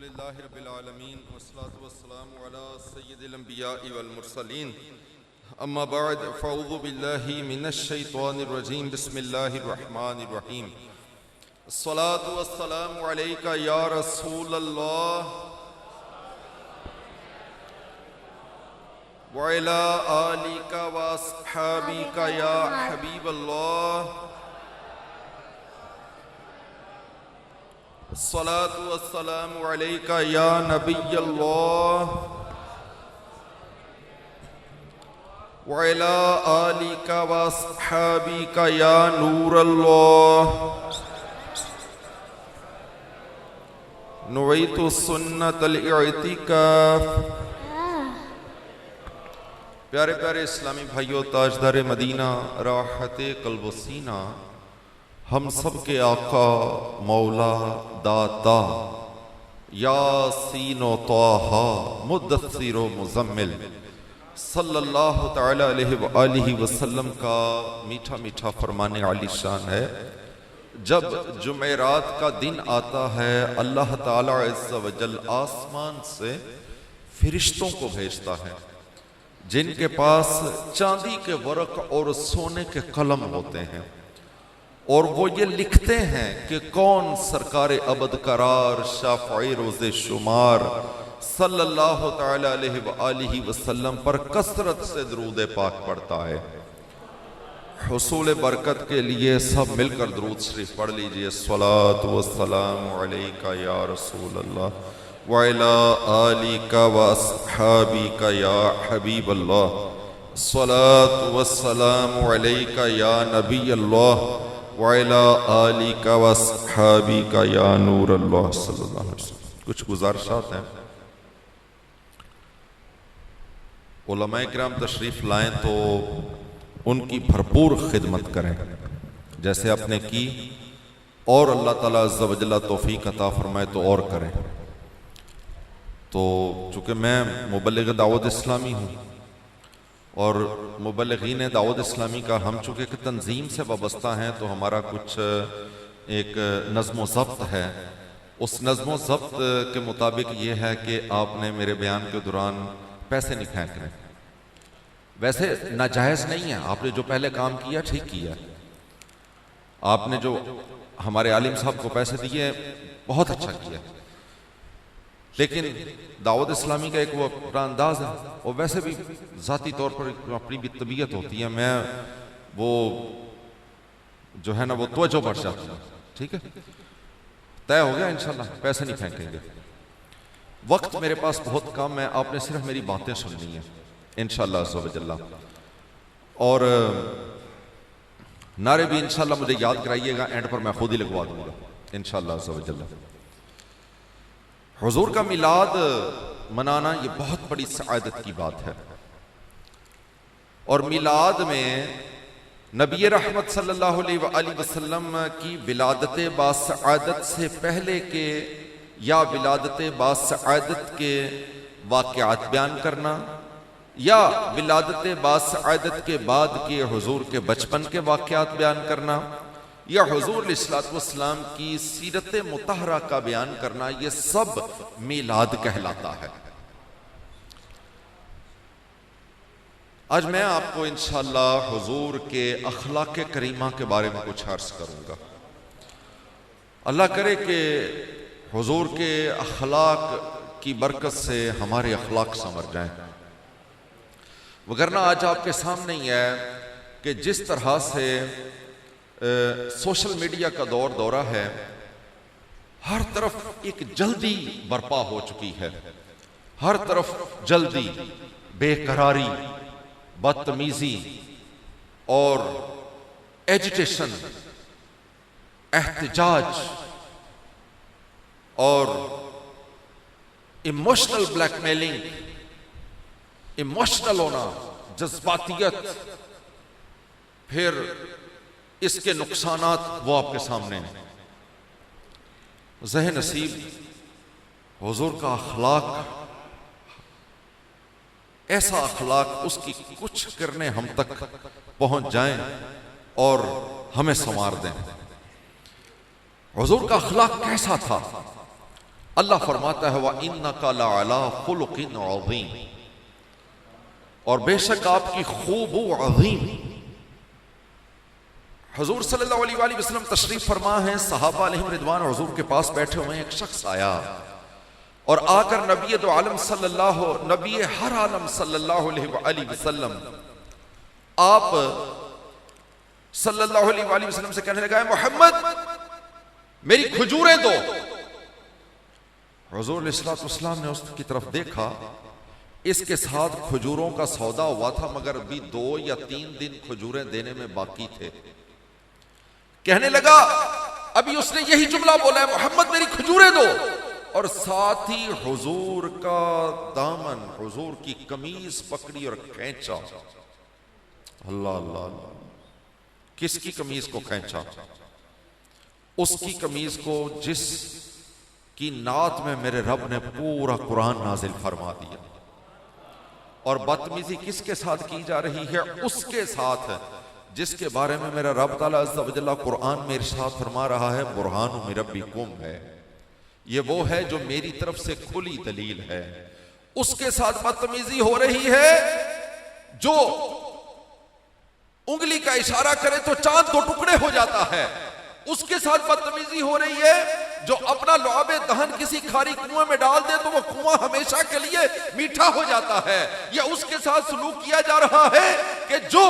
अल्हम्दुलिल्लाहि रब्बिल आलमीन वस्सलातु वस्सलामु अला सय्यिदिल अंबिया'i वल मुरसलीन अम्मा बअद फ़अऊज़ु बिल्लाहि मिनश शैतानिर रजीम बिस्मिल्लाहिर रहमानिर रहीम अस्सलातु वस्सलामु अलैका या रसूलल्लाह व अला आलिका व अस्हाबिका या हबीबल्लाह अस्सलातु वस्सलामु अलैका या नबियल्लाह व अला आलिका व अस्हाबिका या नूरल्लाह नुवैतु सुन्नतल इअ्तिकाफ। प्यारे प्यारे इस्लामी भाइयों, ताजदार मदीना, राहते कल्ब सीना, हम सब के आका मौला दाता यासीनो ताहा मुद्दस्सिरो मुज़म्मिल सल्लल्लाहु तआला अलैहि वसल्लम का मीठा मीठा फरमाने आली शान है। जब जुमेरात का दिन आता है, अल्लाह ताला अज़्ज़ व जल आसमान से फरिश्तों को भेजता है जिनके पास चांदी के वर्क और सोने के कलम होते हैं, और वो ये लिखते हैं कि कौन सरकार अबद करार शाफ़ई रोज़े शुमार सल्लल्लाहु तआला अलैहि वसल्लम पर कसरत से दुरूद पाक पढ़ता है। हुसूल बरकत के लिए सब मिलकर दुरूद शरीफ पढ़ लीजिए। सलातु वस्सलामु अलैका या रसूलल्लाह व अला आलिका व अस्हाबिका या हबीबल्लाह। सलातु वस्सलामु अलैका या नबियल्लाह व अला आलिका व अस्हाबिका या नूरल्लाह सल्लल्लाहु अलैहि वसल्लम। कुछ गुजारिशात हैं। उलमाए किराम तशरीफ लाएं तो उनकी भरपूर खिदमत करें जैसे आपने की, और अल्लाह ताला अज़्ज़ व जल्ल तौफीक अता फरमाए तो और करें। तो चूँकि मैं मुबल्लिग दावत इस्लामी हूँ और मुबल्लिगीन दावत इस्लामी का हम चूँकि एक तंजीम से वाबस्ता हैं, तो हमारा कुछ एक नज़्म व ज़ब्त है। उस नज़्म व ज़ब्त के मुताबिक ये है कि आपने मेरे बयान के दौरान पैसे नहीं फेंकने। वैसे नाजायज़ नहीं है, आपने जो पहले काम किया ठीक किया। आपने जो हमारे आलिम साहब को पैसे दिए बहुत अच्छा किया, लेकिन दावत इस्लामी का एक वो अपना अंदाज है, और वैसे भी ज़ाती तौर पर अपनी भी तबीयत होती है। मैं वो जो है ना वो तवज्जो बढ़ जाती है। ठीक है, तय हो गया इंशाल्लाह, पैसे नहीं फेंकेंगे। वक्त मेरे पास बहुत कम है, आपने सिर्फ मेरी बातें सुननी है इंशाल्लाह अज़्ज़ व जल्ल। और नारे भी इंशाल्लाह मुझे याद कराइएगा, एंड पर मैं खुद ही लगवा दूंगा इंशाल्लाह अज़्ज़ व जल्ल। हुजूर का मिलाद मनाना ये बहुत बड़ी सआदत की बात है, और मिलाद में नबी रहमत सल्लल्लाहु अलैहि वसल्लम की विलादत बासआदत से पहले के या विलादत बासआदत के वाक़यात बयान करना, या विलादत बासआदत के बाद के हुजूर के बचपन के वाक़यात बयान करना, या हुजूर अलैहिस्सलातु वस्सलाम की सीरत मुतहरा का बयान करना, ये सब मिलाद कहलाता है। आज मैं आपको इंशाअल्लाह हुजूर के अखलाक करीमा के बारे में कुछ अर्ज करूंगा। अल्लाह करे कि हुजूर के अखलाक की बरकत से हमारे अखलाक संवर जाएं, वगरना आज आपके सामने ही है कि जिस तरह से सोशल मीडिया का दौरा है, हर तरफ एक जल्दी बर्पा हो चुकी है। हर तरफ जल्दी, बेकरारी, बदतमीजी और एजिटेशन, एहतिजाज और इमोशनल ब्लैकमेलिंग, इमोशनल होना, जज्बातियत, फिर इसके नुकसानात वो आपके सामने हैं। ज़ह नसीब हुजूर का अखलाक, ऐसा अखलाक उसकी कुछ करने हम तक पहुंच जाएं और हमें संवार दें। हुजूर का अखलाक कैसा था? अल्लाह फरमाता है व इन्नका लअला खुलुकिन अज़ीम, और बेशक आपकी खूब अज़ीम। हुजूर सल्लल्लाहु अलैहि वसल्लम तशरीफ फरमा है, सहाबा अलैहिम रिदवान हुजूर के पास बैठे हुए हैं। एक शख्स आया और आकर नबी दो आलम नबी हर आलम सल्लल्लाहु अलैहि वसल्लम आप सल्लल्लाहु अलैहि वसल्लम से कहने लगा, मोहम्मद मेरी खजूरें दो। हुजूर अलैहिस्सलाम ने उसकी तरफ देखा, इसके साथ खजूरों का सौदा हुआ था मगर अभी 2 या 3 दिन खजूरें देने में बाकी थे। कहने लगा, अभी उसने यही जुमला बोला है, मोहम्मद मेरी खजूरें दो, और साथ ही हुजूर का दामन, हुजूर की कमीज पकड़ी और खींचा। अल्लाह अल्लाह अल्लाह, किसकी कमीज को खींचा? उसकी कमीज को जिस की नात में मेरे रब ने पूरा कुरान नाजिल फरमा दिया। और बदतमीजी किसके साथ की जा रही है? उसके साथ जिसके बारे में मेरा रब ताला अज़्ज़ा व जल्ला कुरान में इरशाद फरमा रहा है, बुरहानु मिन रब्बिकुम है, ये वो है जो मेरी तरफ से खुली दलील है। उसके साथ बदतमीजी हो रही है जो उंगली का इशारा करे तो चांद 2 टुकड़े हो जाता है। उसके साथ बदतमीजी हो रही है जो अपना लुआबे दहन किसी खारी कुएं में डाल दे तो वो कुआं हमेशा के लिए मीठा हो जाता है। या उसके साथ सलूक किया जा रहा है कि जो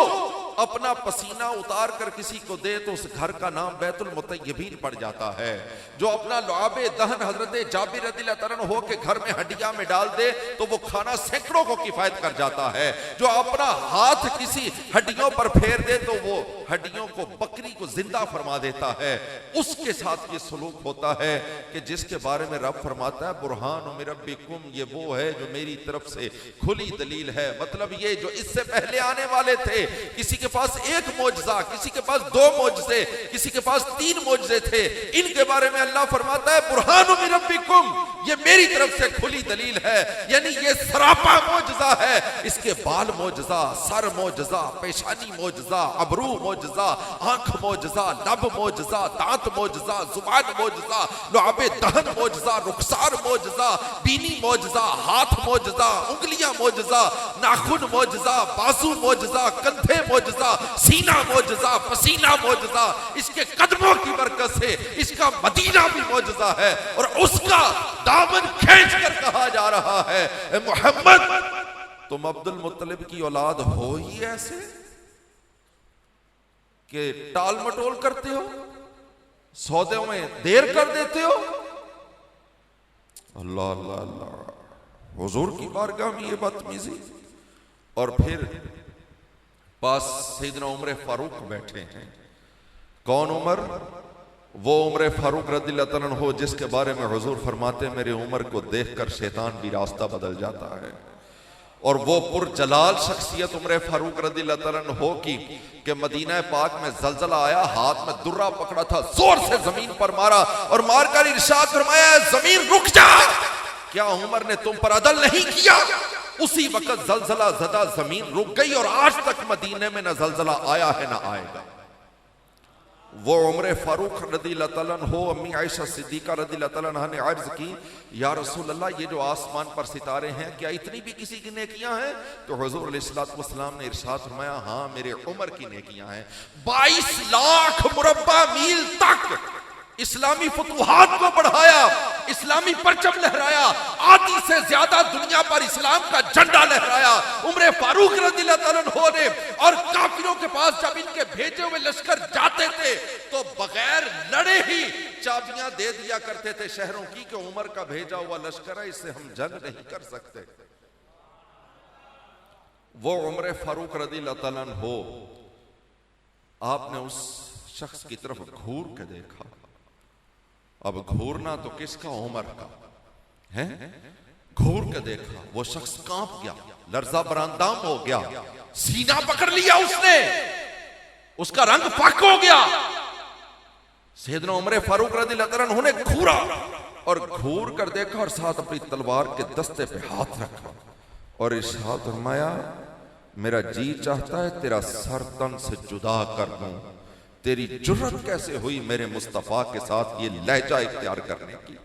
अपना पसीना उतार कर किसी को दे तो उस घर का नाम बैतुल मुतय्यबीन पड़ जाता है। जो अपना लुआबे दहन हजरत जाबिर रज़ियल्लाहु अन्हु हो के घर में हड्डियां में डाल दे तो वो खाना सैकड़ों को किफायत कर जाता है। जो अपना हाथ किसी हड्डियों पर फेर दे तो वो हड्डियों को, बकरी को जिंदा फरमा देता है। उसके साथ ये सलूक होता है कि जिसके बारे में रब फरमाता है, बुरहानु मिन रब्बिकुम, ये वो है जो मेरी तरफ से खुली दलील है। मतलब ये जो इससे पहले आने वाले थे, किसी के पास 1 मौजज़ा, किसी के पास 2 मौजज़े, किसी के पास 3 मौजज़े थे, इनके बारे में अल्लाह फरमाता है बुरहानु मिन रब्बिकुम, ये मेरी तरफ से खुली दलील है। यानी ये सरापा मौजज़ा है। इसके बाल मौजज़ा, सर मौजज़ा, पेशानी मौजज़ा, अबरू मौजज़ा, आंख मौजज़ा, लब मौजज़ा, दांत मौजज़ा, जुबान मौजज़ा, लुआबे दहन मौजज़ा, रुखसार मौजज़ा, बीनी मौजज़ा, हाथ मौजज़ा, उंगलियां मौजज़ा, नाखून मौजज़ा, बाजू मौजज़ा, कंधे मौजज़ा, सीना मौजज़ा, पसीना मौजज़ा, इसके कदमों की बरकत से इसका मदीना भी मौजज़ा है। और उसका दामन खींच कर कहा जा रहा है, मोहम्मद तुम अब्दुल मुत्तलिब की औलाद हो ही ऐसे कि टाल मटोल करते हो, सौदे में देर कर देते हो। अल्लाह अल्लाह अल्लाह, हुजूर की बारगाह में ये बदतमीजी। और फिर पास सैयदना उमर फारूक बैठे हैं। कौन उमर? वो उमर फारूक रज़ियल्लाहु अन्हु हो जिसके बारे में हुजूर फरमाते मेरे उमर को देखकर शैतान भी रास्ता बदल जाता है। और वो पुरजलाल शख्सियत उमर फारूक रज़ियल्लाहु अन्हु हो की कि मदीना पाक में जलजला आया, हाथ में दुर्रा पकड़ा था, जोर से जमीन पर मारा और मारकर इरशाद फरमाया, जमीन रुक जा, क्या उमर ने तुम पर अदल नहीं किया? उसी वक्त जलजला ज़दा जमीन रुक गई और आज तक मदीने में न जलजला आया है ना आएगा। वो उमर फारूक रज़ियल्लाहु अन्हु अम्मी आयशा सिद्दीका रज़ियल्लाहु अन्हा ने अर्ज की, या रसूल अल्लाह, ये जो आसमान पर सितारे हैं क्या इतनी भी किसी की नेकियां हैं? तो हुजूर अलैहिस्सलातु वस्सलाम ने इरशाद फरमाया, हाँ मेरे उमर की नेकियां हैं। 22 लाख मुरब्बा मील तक इस्लामी फतूहात को बढ़ाया, इस्लामी परचम लहराया, आधी से ज्यादा दुनिया पर इस्लाम का झंडा लहराया उमर फारूक रज़ियल्लाहु अन्हु ने। और काफिरों के पास जब इनके भेजे हुए लश्कर जाते थे तो बगैर लड़े ही चाबियां दे दिया करते थे शहरों की कि उमर का भेजा हुआ लश्कर है, इससे हम जंग नहीं कर सकते। वो उमर फारूक रज़ियल्लाहु अन्हु, आपने उस शख्स की तरफ घूर के देखा। अब घूरना तो किसका? उमर का है। घूर के देखा, वो शख्स कांप गया, लर्जा बरांदाम हो गया, सीना पकड़ लिया उसने, उसका रंग फाक हो गया। सैयदना उमर फारूक रज़ियल्लाहु अन्हु ने घूरा और घूर कर देखा और साथ अपनी तलवार के दस्ते पे हाथ रखा और इरशाद फरमाया, मेरा जी चाहता है तेरा सर तन से जुदा कर दूं। तेरी जुर्रत कैसे हुई मेरे मुस्तफा के साथ ये लहजा इख्तियार करने की?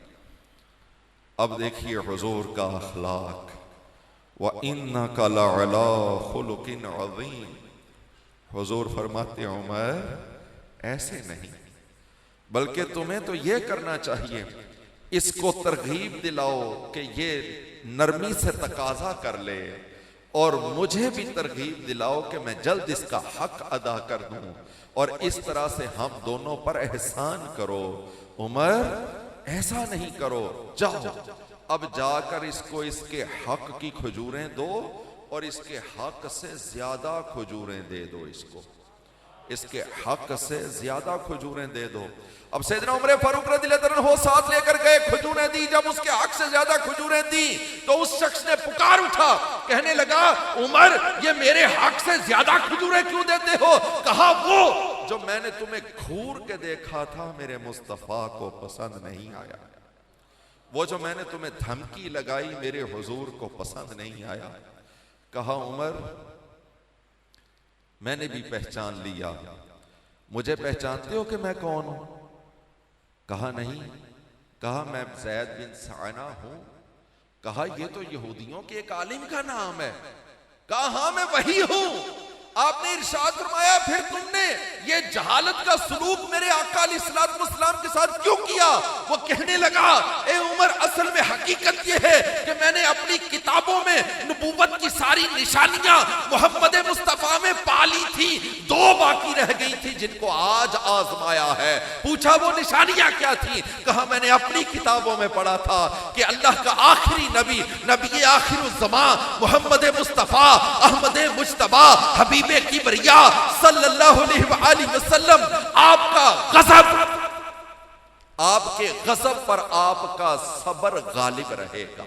अब देखिए हुजूर का अखलाक, व इन्नका लअला खुलुकिन अज़ीम। हुजूर फरमाते उमर ऐसे नहीं, बल्कि तुम्हें तो यह करना चाहिए, इसको तरगीब दिलाओ कि ये नरमी से तकाजा कर ले, और मुझे भी तरगीब दिलाओ कि मैं जल्द इसका हक अदा कर दूं, और इस तरह से हम दोनों पर एहसान करो। उमर ऐसा नहीं करो, जाओ अब जाकर इसको इसके हक की खजूरें दो, और इसके हक से ज्यादा खजूरें दे दो, इसके हक से ज्यादा खजूरें दे दो। अब सैयदना उमर फारूक रज़ियल्लाहु अन्हु साथ लेकर गए, खजूरें दी। जब उसके हक से ज्यादा खजूरें दी तो उस शख्स ने पुकार उठा, कहने लगा उमर ये मेरे हक से ज्यादा खजूरें क्यों देते हो? कहा वो जो मैंने तुम्हें घूर के देखा था मेरे मुस्तफा को पसंद नहीं आया, वो जो मैंने तुम्हें धमकी लगाई मेरे हुजूर को पसंद नहीं आया। कहा उमर मैंने भी पहचान लिया, मुझे पहचानते हो कि मैं कौन हूं? कहा नहीं। कहा मैं ज़ैद बिन साना हूं। कहा ये तो यहूदियों के एक आलिम का नाम है। कहा हां मैं वही हूं। आपने इरशाद फरमाया फिर तुमने ये जहालत का सलूक मेरे आका अलैहिस्सलाम के साथ क्यों किया? वो कहने लगा ए उमर असल में हकीकत ये है कि मैंने अपनी किताबों में नबूवत की सारी निशानियां मोहम्मद मुस्तफा में पाली थी, 2 बाकी रह गई थी जिनको आज आजमाया है। पूछा वो निशानियां क्या थी? कहा मैंने अपनी किताबों में पढ़ा था कि अल्लाह का आखिरी नबी, नबी आखिरुज़्ज़मा मोहम्मद मुस्तफा अहमद मुज्तबा हबीबे किबरिया सल्लल्लाहु अलैहि वसल्लम आपका गज़ब, आपके गज़ब पर आपका सब्र गालिब रहेगा।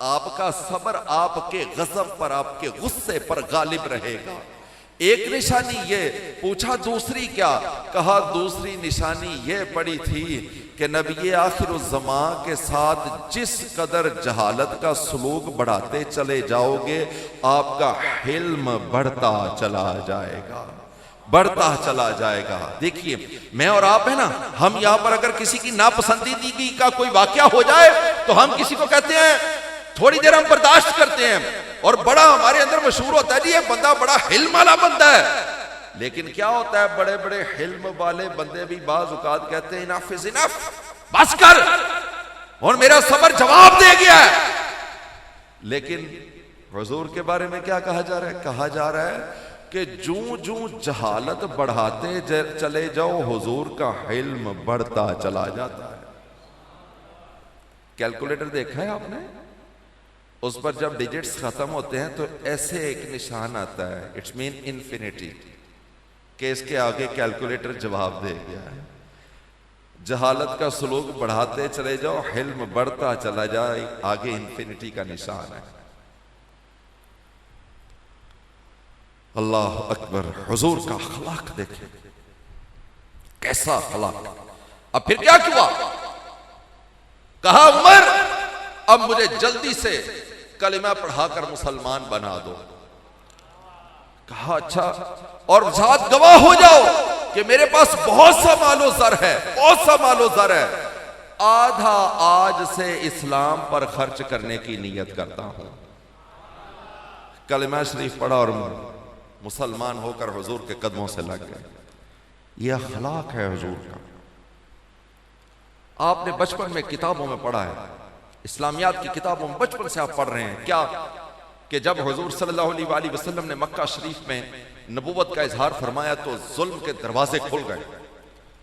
आपका सब्र आपके गज़ब पर, आपके गुस्से पर गालिब रहेगा। एक निशानी ये। पूछा दूसरी क्या? कहा दूसरी निशानी ये पड़ी थी कि नबी आखिरुज़्ज़मा के साथ जिस कदर जहालत का सलूक बढ़ाते चले जाओगे आपका हिल्म बढ़ता चला जाएगा, बढ़ता चला जाएगा। देखिए मैं और आप है ना, हम यहां पर अगर किसी की नापसंदीदगी का कोई वाकया हो जाए तो हम किसी को कहते हैं, थोड़ी देर हम बर्दाश्त करते हैं और बड़ा हमारे अंदर मशहूर होता है जी ये बंदा बड़ा हिल्म वाला बंदा है। लेकिन क्या होता है, बड़े बड़े हिल्म वाले बंदे भी बाज औकात कहते हैं इनफ इज इनफ, बस कर और मेरा सब्र जवाब दे गया है। लेकिन हुजूर के बारे में क्या कहा जा रहा है? कहा जा रहा है कि जूं जूं जहालत बढ़ाते चले जाओ हुजूर का हिल्म बढ़ता चला जाता है। कैलकुलेटर देखा है आपने? उस पर जब डिजिट्स खत्म होते हैं तो ऐसे एक निशान आता है, इट्स मीन इन्फिनिटी, कि इसके आगे कैलकुलेटर जवाब दे गया है। जहालत का सलूक बढ़ाते चले जाओ हिल्म बढ़ता चला जाए, आगे इन्फिनिटी का निशान है। अल्लाह अकबर। हुजूर का अखलाक देखे, कैसा अखलाक। अब फिर क्या हुआ? कहा उमर अब मुझे जल्दी से कलिमा पढ़ाकर मुसलमान बना दो। कहा अच्छा, और साथ गवाह हो जाओ कि मेरे पास बहुत सा मालो ज़र है, बहुत सा मालो ज़र है, आधा आज से इस्लाम पर खर्च करने की नीयत करता हूं। कलिमा शरीफ पढ़ा और मुसलमान होकर हुजूर के कदमों से लग गए। यह अखलाक है हुजूर का। आपने बचपन में किताबों में पढ़ा है, इस्लामियात की किताबों में बचपन से आप पढ़ रहे हैं क्या कि जब हुजूर सल्लल्लाहु अलैहि वसल्लम ने मक्का शरीफ में नबूवत का इजहार फरमाया तो जुल्म के दरवाजे खुल गए,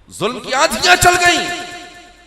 जुल्म की आंधियां चल गई,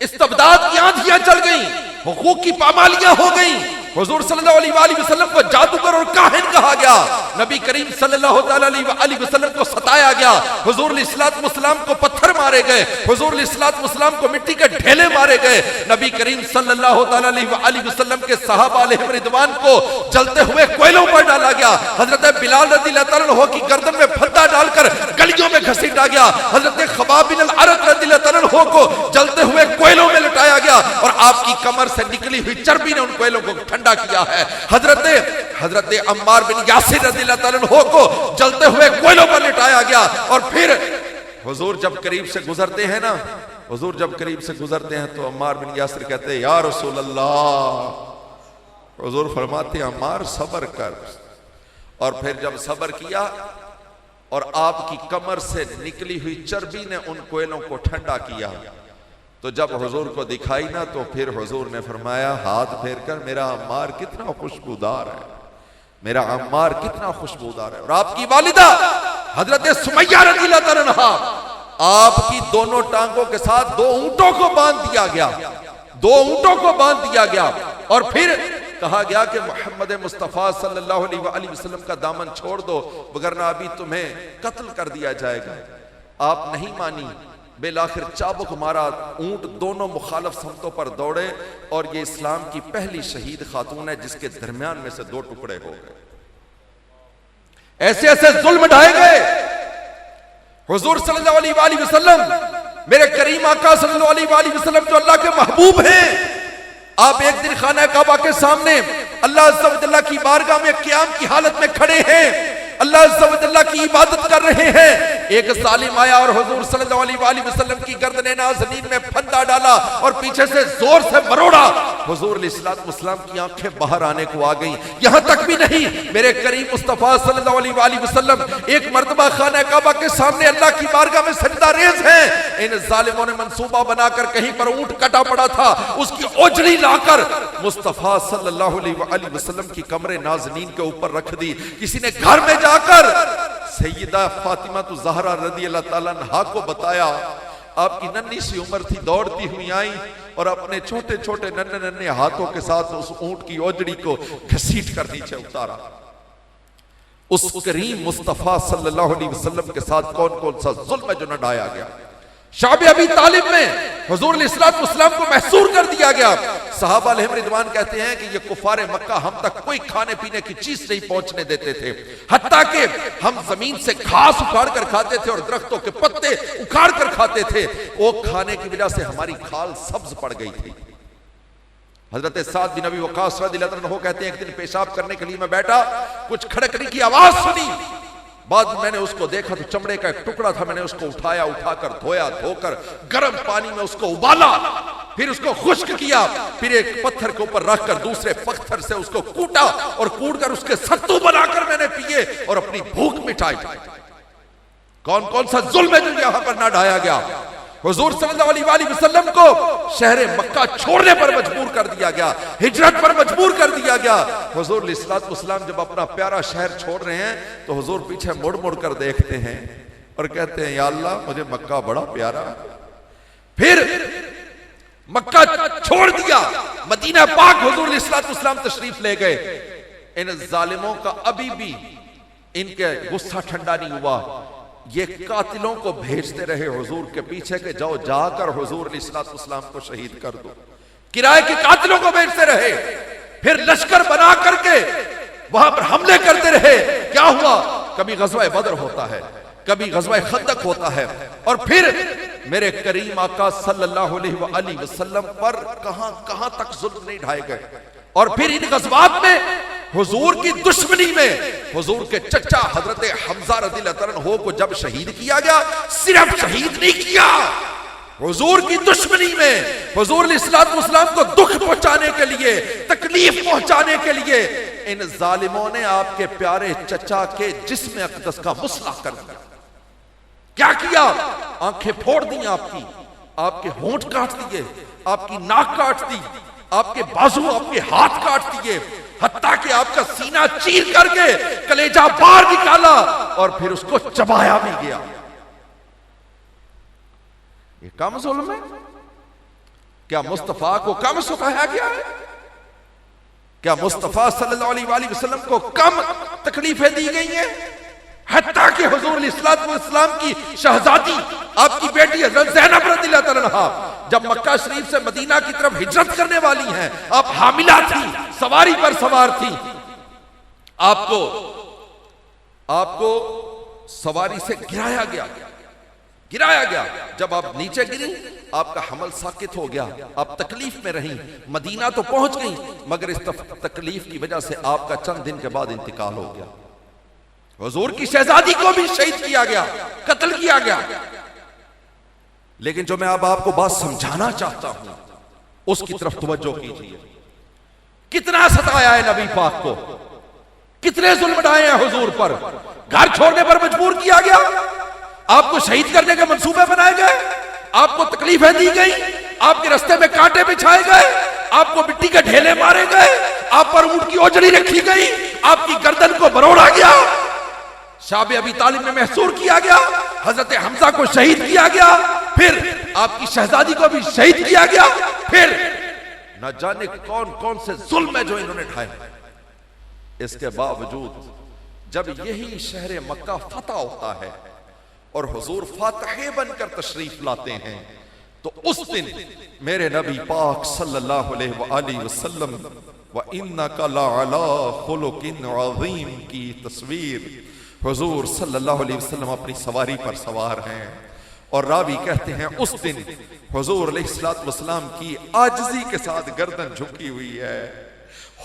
इस्तबदाद की आंधियां चल गई, हुकूक की पामालियां हो गई। हुजूर सल्लल्लाहु अलैहि वसल्लम को जादूगर और काहिन कहा गया, नबी करीम सल्लल्लाहु अलैहि वसल्लम को सताया गया, हुजूर अलैहिस्सलाम को पत्थर मारे गए, हुजूर अलैहिस्सलाम को मिट्टी के ढेले मारे गए, नबी करीम सल्लल्लाहु अलैहि वसल्लम के सहाबा अलैहिम रिदवान को जलते हुए कोयलों पर डाला गया, हजरत बिलाल रज़ियल्लाहु अन्हु की गर्दन में फंदा डालकर गलियों में घसीटा गया, हजरत खबाब बिन अल-अरत रज़ियल्लाहु अन्हु को जलते हुए कोयलों में लटाया गया और आपकी कमर से निकली हुई चर्बी ने उन कोयलों को ठंडा किया है। हजरत अम्मार बिन यासिर रज़ियल्लाहु अन्हु को जलते हुए कोयलों पर लिटाया गया। और फिर हुजूर जब करीब से गुजरते हैं ना हुजूर जब करीब से गुजरते हैं तो अम्मार बिन यासिर कहते हैं या रसूल अल्लाह। हुजूर फरमाते हैं अम्मार सब्र कर। और फिर जब सब्र किया और आपकी कमर से निकली हुई चर्बी ने उन कोयलों को ठंडा किया, तो जब हुजूर को दिखाई ना तो फिर हुजूर ने फरमाया हाथ फेर कर, मेरा अम्मार कितना खुशबूदार है, मेरा अम्मार कितना खुशबूदार है। और आपकी वालिदा हजरत सुमैया रज़ियल्लाहु अन्हा, आपकी दोनों टांगों के साथ 2 ऊंटों को बांध दिया गया, 2 ऊंटों को बांध दिया गया। और फिर कहा गया कि मोहम्मद मुस्तफ़ा सल्लल्लाहु अलैहि वसल्लम का दामन छोड़ दो, वगरना अभी तुम्हें कत्ल कर दिया जाएगा। आप नहीं मानी, बेलाखिर चाबुक मारा, ऊंट दोनों मुखालफ समतों पर दौड़े और ये इस्लाम की पहली शहीद खातून है जिसके दरमियान में से 2 टुकड़े हो गए। ऐसे ऐसे जुल्म ढाए गए। हुजूर सल्लल्लाहु अलैहि वसल्लम, मेरे करीम आका सल्लल्लाहु अलैहि वसल्लम जो अल्लाह के महबूब हैं, आप एक दिन खाना काबा के सामने अल्लाह अज़्ज़ा व जल्ला की बारगाह में क़याम की हालत में खड़े हैं, अल्लाह अज़्ज़ा व जल्ला की इबादत कर रहे हैं। एक जालिम आया और हुजूर सल्लल्लाहु अलैहि वसल्लम की गर्दन नाज़नीन में फंदा डाला और पीछे से जोर से मरोड़ा। हुजूर अलैहिस्सलाम की आंखें बाहर आने को आ गई। यहां तक भी नहीं, मेरे करीम मुस्तफ़ा सल्लल्लाहु अलैहि वसल्लम एक मर्तबा खाना काबा के सामने अल्लाह की बारगाह में सजदा रेज़ हैं। इन जालिमों ने मंसूबा बनाकर कहीं पर ऊंट कटा पड़ा था, उसकी ओजड़ी लाकर मुस्तफ़ा सल्लल्लाहु अलैहि वसल्लम की कमरे नाज़नीन के ऊपर रख दी। किसी ने घर में जाकर सैयदा फातिमा तो ज़हरा रज़ियल्लाहु ताला अन्हा को बताया। आपकी नन्ही सी उम्र थी, दौड़ती हुई आई और अपने छोटे छोटे नन्हे नन्हे हाथों के साथ उस ऊंट की ओजड़ी को घसीट कर नीचे उतारा। उस करीम मुस्तफ़ा सल्लल्लाहु अलैहि वसल्लम के साथ कौन कौन सा जुल्म है जो न ढाया गया। शाबे अबी तालिब में हुजूर अलैहिस्सलाम को महसूर कर दिया गया। सहाबा अलैहिम रिदवान कहते हैं कि ये कुफारे मक्का हम तक कोई खाने पीने की चीज नहीं पहुंचने देते थे, हत्ता कि हम जमीन से घास उखाड़ कर खाते थे और दरख्तों के पत्ते उखाड़ कर खाते थे। वो खाने की वजह से हमारी खाल सब्ज पड़ गई थी। हजरत साद बिन अबी वक्कास रज़ियल्लाहु अन्हु कहते हैं एक दिन पेशाब करने के लिए मैं बैठा, कुछ खड़कने की आवाज सुनी। बाद में मैंने उसको देखा तो चमड़े का एक टुकड़ा था। मैंने उसको उठाया, उठाकर धोया, धोकर गर्म पानी में उसको उबाला, फिर उसको खुश्क किया, फिर एक पत्थर के ऊपर रखकर दूसरे पत्थर से उसको कूटा और कूटकर उसके सत्तू बनाकर मैंने पिए और अपनी भूख मिटाई। कौन कौन सा जुल्म है जो यहां पर ना ढाया गया। हुजूर सल्लल्लाहु अलैहि वसल्लम को शहर मक्का छोड़ने पर मजबूर कर दिया गया, हिजरत पर मजबूर कर दिया गया। हुजूर अलैहिस्सलाम जब अपना प्यारा शहर छोड़ रहे हैं तो हुजूर पीछे मुड़ मुड़ कर देखते हैं और कहते हैं या अल्लाह मुझे मक्का बड़ा प्यारा। फिर मक्का छोड़ दिया, मदीना पाक हुजूर अलैहिस्सलाम तशरीफ ले गए। इन जालिमों का अभी भी इनके गुस्सा ठंडा नहीं हुआ। ये कातिलों को भेजते रहे हुजूर के पीछे के जाओ जाकर हुजूर अलैहिस्सलाम को शहीद कर दो। किराए के कातिलों को भेजते रहे, फिर लश्कर बना करके वहां पर हमले करते रहे। क्या हुआ, कभी गज़वा बदर होता है, कभी गज़वा खंदक होता है, और फिर मेरे करीम आका सल्लल्लाहु अलैहि वसल्लम पर कहां कहां तक जुल्म नहीं ढाए गए। और फिर इन गज़वात में हुजूर की दुश्मनी में हुजूर के चचा हजरत हमजा रज़ियल्लाहु अन्हु को जब शहीद किया गया, सिर्फ शहीद नहीं किया, हुजूर की दुश्मनी में हुजूर अलैहिस्सलाम को दुख पहुंचाने के लिए, तकलीफ पहुंचाने के लिए इन जालिमों ने आपके प्यारे चचा के जिस्म अक़दस का मुसला कर दिया। क्या किया, आंखें फोड़ दी आपकी, आपके होंठ काट दिए, आपकी नाक काट दी, आपके बाजू, आपके हाथ काट दिए, हत्ता कि आपका सीना चीर करके कलेजा बाहर निकाला और फिर उसको चबाया भी गया। ये कम जुल्म है क्या? मुस्तफा को कम सुखाया गया है क्या? मुस्तफा सल्लल्लाहु अलैहि वसल्लम को कम तकलीफें दी गई हैं? हत्ता कि हुजूर अलैहिस्सलाम की शहजादी आपकी बेटी हज़रत ज़ैनब रज़ियल्लाहु अन्हा जब मक्का शरीफ से मदीना की तरफ हिजरत करने वाली हैं, आप हामिला थी, सवारी पर सवार थी, आपको सवारी से गिराया गया। जब आप नीचे गिरी, आपका हमल साकित हो गया, आप तकलीफ में रही, मदीना तो पहुंच गई, मगर इस तकलीफ की वजह से आपका चंद दिन के बाद इंतकाल हो गया। हुजूर की शहजादी को भी शहीद किया गया, कत्ल किया गया। लेकिन जो मैं अब आपको बात समझाना चाहता हूं उसकी तरफ तवज्जो कीजिए। कितना सताया है नबी पाक को, कितने जुल्म ढाए हैं हुजूर पर, घर छोड़ने पर मजबूर किया गया, आपको शहीद करने के मंसूबे बनाए गए, आपको तकलीफें दी गई, आपके रास्ते में कांटे बिछाए गए, आपको मिट्टी के ढेले मारे गए, आप पर ऊंट की ओजड़ी रखी गई, आपकी गर्दन को बरोड़ा गया, शाबे अबी तालिब में महसूर किया गया, हजरत हमजा को शहीद किया गया, फिर आपकी शहजादी को भी शहीद किया गया, फिर न जाने कौन कौन से जुल्म है जो इन्होंने ढाए। इसके बावजूद जब यही शहर मक्का फतह होता है और हुजूर फातिह बनकर तशरीफ लाते हैं, तो उस दिन मेरे नबी पाक सल्लल्लाहु अलैहि वसल्लम व इन्नका लअला खुलुकिन अज़ीम की तस्वीर हुजूर सल्लल्लाहु अलैहि वसल्लम अपनी सवारी पर सवार हैं और रावी कहते हैं उस दिन हुजूर अलैहिस्सलातु वस्सलाम की आजिज़ी के साथ गर्दन झुकी हुई है।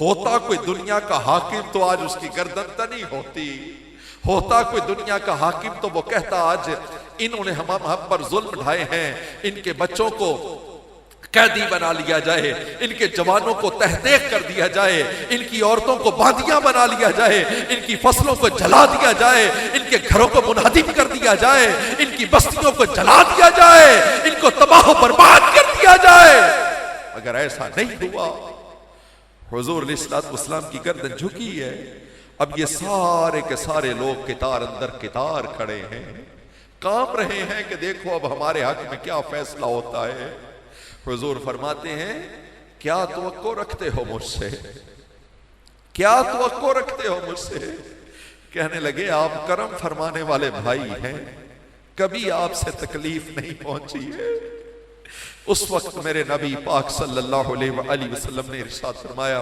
होता कोई दुनिया का हाकिम तो आज उसकी गर्दन तनी होती, होता कोई दुनिया का हाकिम तो वो कहता आज इन्होंने हम पर जुल्म ढाए हैं, इनके बच्चों को कैदी बना लिया जाए, इनके जवानों को तहदेक कर दिया जाए, इनकी औरतों को बांदियां बना लिया जाए, इनकी फसलों को जला दिया जाए, इनके घरों को मुनहदिम कर दिया जाए, इनकी बस्तियों को जला दिया जाए, इनको तबाह बर्बाद कर दिया जाए। अगर ऐसा नहीं हुआ, हुजूर अलैहिस्सलातु वस्सलाम की गर्दन झुकी है, अब ये सारे के सारे लोग कितार अंदर कितार खड़े हैं, कांप रहे हैं कि देखो अब हमारे हक में क्या फैसला होता है। हुजूर फरमाते हैं क्या तवक्को रखते हो मुझसे, क्या तवक्को रखते हो मुझसे। कहने लगे आप करम फरमाने वाले भाई हैं, कभी आपसे तकलीफ नहीं पहुंची है। उस वक्त मेरे नबी पाक सल्लल्लाहु अलैहि वसल्लम ने इरशाद फरमाया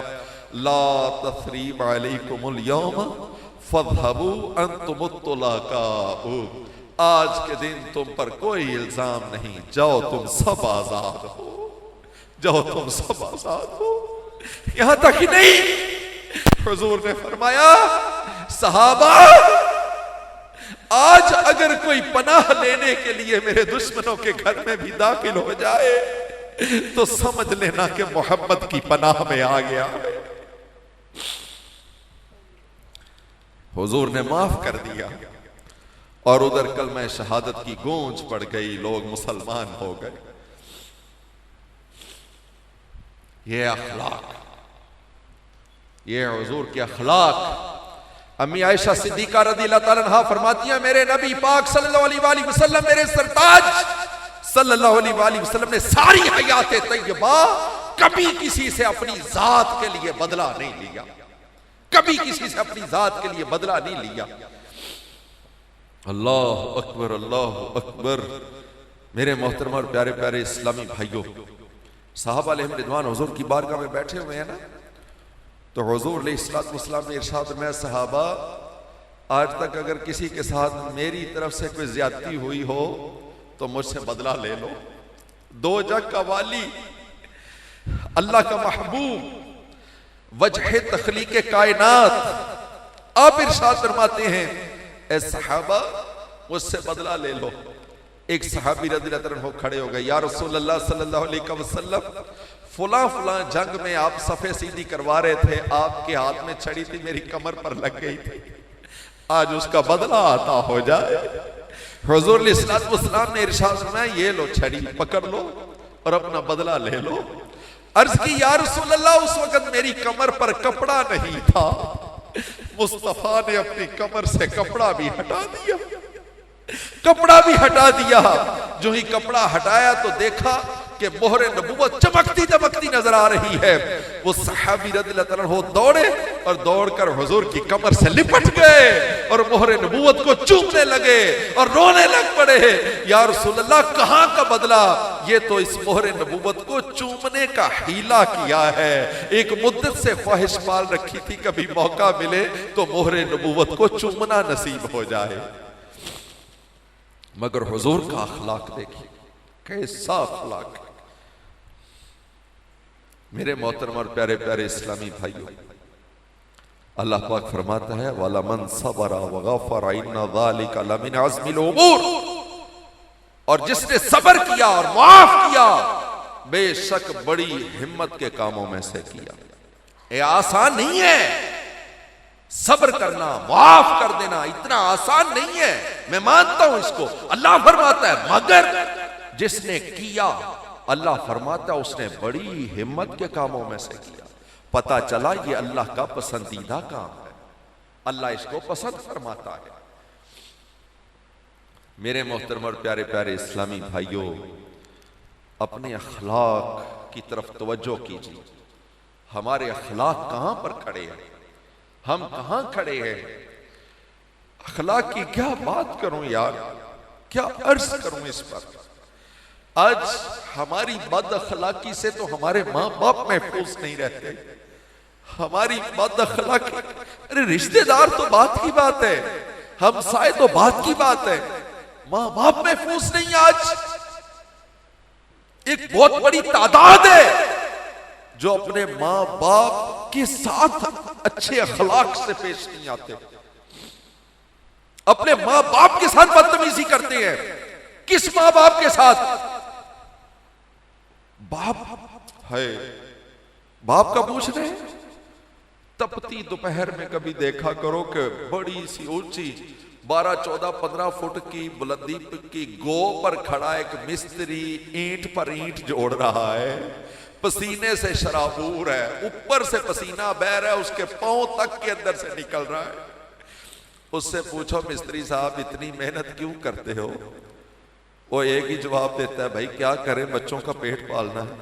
ला तस्रीब अलैकुमुल यौम फज़हबू अंतुमुत तुलाकाऊ, आज के दिन तुम पर कोई इल्जाम नहीं, जाओ तुम सब आजाद हो, जाओ तुम सब आजाद हो। यहां तक ही नहीं, हुजूर ने फरमाया सहाबा आज अगर कोई पनाह लेने के लिए मेरे दुश्मनों के घर में भी दाखिल हो जाए तो समझ लेना कि मोहब्बत की पनाह में आ गया है। हुजूर ने माफ कर दिया और उधर कलमा शहादत की गूंज पड़ गई, लोग मुसलमान हो गए। ये अखलाक, ये हुजूर के अखलाक। अम्मी आयशा सिद्दीका रज़ियल्लाहु ताला अन्हा फरमाती हैं मेरे नबी पाक सल्लल्लाहु अलैहि वसल्लम, मेरे सरताज सल्लल्लाहु अलैहि वसल्लम ने सारी हयात तैयबा कभी किसी से अपनी जात के लिए बदला नहीं लिया, कभी किसी से अपनी जात के लिए बदला नहीं लिया। अल्लाह अकबर, अल्लाह अकबर। मेरे मोहतरम और प्यारे प्यारे इस्लामी भाइयों, साहबा अलैहिम रिदवान हुजूर की बारगाह में बैठे हुए हैं ना, तो हुजूर अलैहिस्सलातु वस्सलाम ने इरशाद में सहाबा आज तक अगर किसी के साथ मेरी तरफ से कोई ज्यादती हुई हो तो मुझसे बदला ले लो। दो जग का वाली, अल्लाह का महबूब, वजह तखलीक कायनात, आप इरशाद फरमाते हैं ए सहाबा मुझसे बदला ले लो। एक सहाबी रज़ियल्लाहु अन्हु खड़े हो गए, या रसूल अल्लाह सल्लल्लाहु अलैहि वसल्लम फुला फुला जंग में आप सफे सीधी करवा रहे थे, आपके हाथ में छड़ी थी, मेरी कमर पर लग गई थी, आज उसका बदला आता हो जाए। हुजूर अलैहिस्सलातु वस्सलाम ने इरशाद फरमाया ये लो छड़ी पकड़ लो और अपना बदला ले लो। अर्ज की या रसूल अल्लाह उस वक्त मेरी कमर पर कपड़ा नहीं था, मुस्तफा ने अपनी कमर से कपड़ा भी हटा दिया, कपड़ा भी हटा दिया। जो ही कपड़ा हटाया तो देखा कि मोहरे नबूवत चमकती दमकती नजर आ रही है। वो सहाबी रज़ियल्लाहु अन्हु दौड़े और दौड़कर हुजूर की कमर से लिपट गए और मोहरे नबूवत को चूमने लगे और रोने लग पड़े, या रसूल अल्लाह कहां का बदला, ये तो इस मोहरे नबूवत को चूमने का हीला किया है। एक मुद्दत से ख्वाहिश पाल रखी थी कभी मौका मिले तो मोहरे नबूवत को चूमना नसीब हो जाए। मगर हुजूर का अखलाक देखिए, कैसा अखलाक। मेरे मोहतरम और प्यारे प्यारे इस्लामी भाइयों, अल्लाह पाक फरमाता है वाला मन सबरा व गफरा इन्ना ज़ालिका लमिन अज़्मिल उमूर, और जिसने सब्र किया और माफ किया बेशक बड़ी हिम्मत के कामों में से किया। ये आसान नहीं है, सब्र करना, माफ कर देना इतना आसान नहीं है, मैं मानता हूं इसको। अल्लाह फरमाता है मगर जिसने किया, अल्लाह फरमाता है उसने बड़ी हिम्मत के कामों में से किया। पता चला ये अल्लाह का पसंदीदा काम है, अल्लाह इसको पसंद फरमाता है। मेरे मोहतरम और प्यारे प्यारे इस्लामी भाइयों, अपने अखलाक की तरफ तवज्जो कीजिए। हमारे अखलाक कहां पर खड़े हैं, हम कहां खड़े हैं? अखलाक की क्या बात करूं यार, क्या अर्ज करूं इस पर। आज हमारी बद अखलाकी से तो हमारे माँ बाप महफूज नहीं रहते, हमारी बद अखलाकी, अरे रिश्तेदार तो बात की बात है, हमसाए तो बात की बात है, माँ बाप महफूज नहीं। आज एक बहुत बड़ी तादाद है जो अपने माँ बाप के साथ अच्छे अखलाक से पेश नहीं आते, अपने माँ बाप के साथ बदतमीजी करते हैं। किस माँ बाप के साथ? बाप है, बाप का पूछ रहे हैं। तपती दोपहर में कभी देखा करो कि बड़ी सी ऊंची 12, 14, 15 फुट की बुलंदी की गो पर खड़ा एक मिस्त्री ईंट पर ईंट जोड़ रहा है, पसीने से शराबूर है, ऊपर से पसीना बह रहा है, उसके पांव तक के अंदर से निकल रहा है। उससे पूछो मिस्त्री साहब इतनी मेहनत क्यों करते हो? वो एक ही जवाब देता है, भाई क्या करें, बच्चों का पेट पालना है,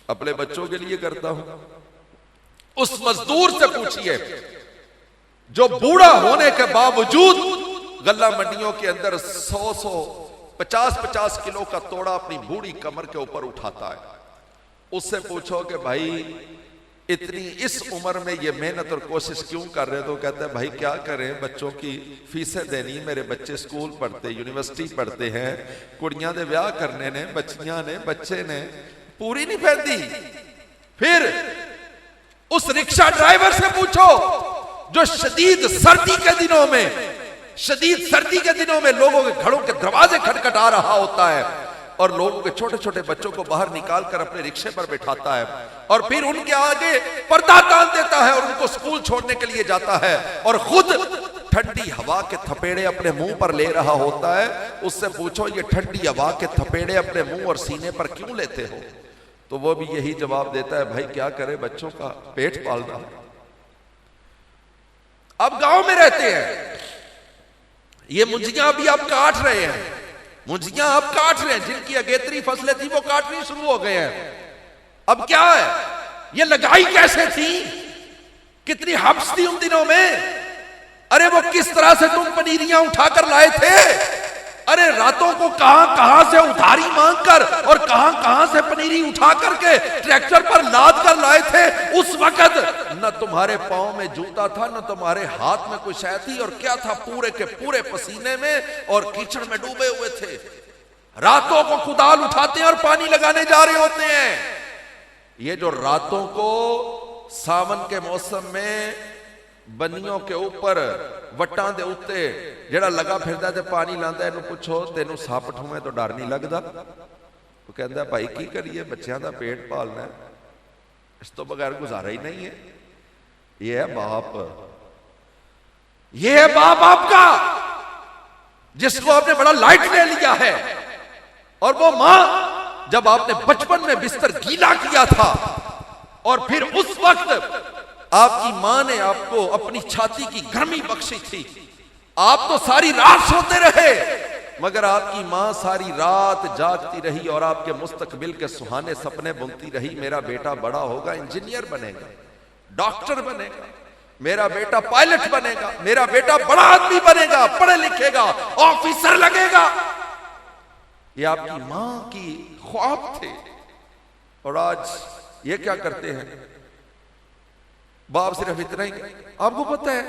अपने बच्चों के लिए करता हूं। उस मजदूर से पूछिए जो बूढ़ा होने के बावजूद गल्ला मंडियों के अंदर 100, 50 किलो का तोड़ा अपनी बूढ़ी कमर के ऊपर उठाता है, उससे पूछो कि भाई इतनी इस उम्र में ये मेहनत और कोशिश क्यों कर रहे हो? तो कहते हैं भाई क्या करें, बच्चों की फीसें देनी, मेरे बच्चे स्कूल पढ़ते, यूनिवर्सिटी पढ़ते हैं, कुड़ियां दे ब्याह करने ने, बच्चियां ने, बच्चे ने, पूरी नहीं पैंदी। फिर उस रिक्शा ड्राइवर से पूछो जो शदीद सर्दी के दिनों में लोगों के घरों के दरवाजे खटखटा रहा होता है और लोगों के छोटे छोटे बच्चों को बाहर निकाल कर अपने रिक्शे पर बैठाता है और फिर उनके आगे पर्दा डाल देता है और उनको स्कूल छोड़ने के लिए जाता है और खुद ठंडी हवा के थपेड़े अपने मुंह पर ले रहा होता है। उससे पूछो ये ठंडी हवा के थपेड़े अपने मुंह और सीने पर क्यों लेते हो? तो वो भी यही जवाब देता है, भाई क्या करे, बच्चों का पेट पालना है। अब गांव में रहते हैं, ये मुंजियां अभी आप काट रहे हैं, मुंजियां आप काट रहे हैं, जिनकी अगेतरी फसलें थी वो काटनी शुरू हो गए हैं। अब क्या है, ये लगाई कैसे थी, कितनी हब्स थी उन दिनों में? अरे वो किस तरह से तुम पनीरियां उठाकर लाए थे? अरे रातों को कहां से उधारी मांगकर और कहां से पनीरी उठा करके ट्रैक्टर पर लाद कर लाए थे। उस वक्त न तुम्हारे पांव में जूता था, न तुम्हारे हाथ में कोई शय थी, और क्या था, पूरे के पूरे पसीने में और कीचड़ में डूबे हुए थे। रातों को कुदाल उठाते हैं और पानी लगाने जा रहे होते हैं। ये जो रातों को सावन के मौसम में बनियों के ऊपर वटां दे उत्ते जेड़ा लगा फिरदा ते पानी लांदा, इहनूं पुछो तेनू सप ठूमे तो डर नहीं लगदा? वो कहंदा भाई की करिए, बच्चों का पेट पालना है, इस तो बगैर गुजारा ही नहीं है। ये है बाप, ये है बाप आपका जिसको आपने बड़ा लाइट ले लिया है। और वो मां जब आपने बचपन में बिस्तर गीला किया था और फिर उस वक्त आपकी मां ने आपको अपनी छाती की गर्मी बख्शी थी, आप तो सारी रात सोते रहे, मगर आपकी मां सारी रात जागती रही और आपके मुस्तकबिल के सुहाने सपने बुनती रही। मेरा बेटा बड़ा होगा, इंजीनियर बनेगा, डॉक्टर बनेगा, मेरा बेटा पायलट बनेगा, मेरा बेटा बड़ा आदमी बनेगा, पढ़े लिखेगा, ऑफिसर लगेगा। ये आपकी मां की ख्वाब थे। और आज ये क्या करते हैं, बाप सिर्फ इतना ही, आपको पता है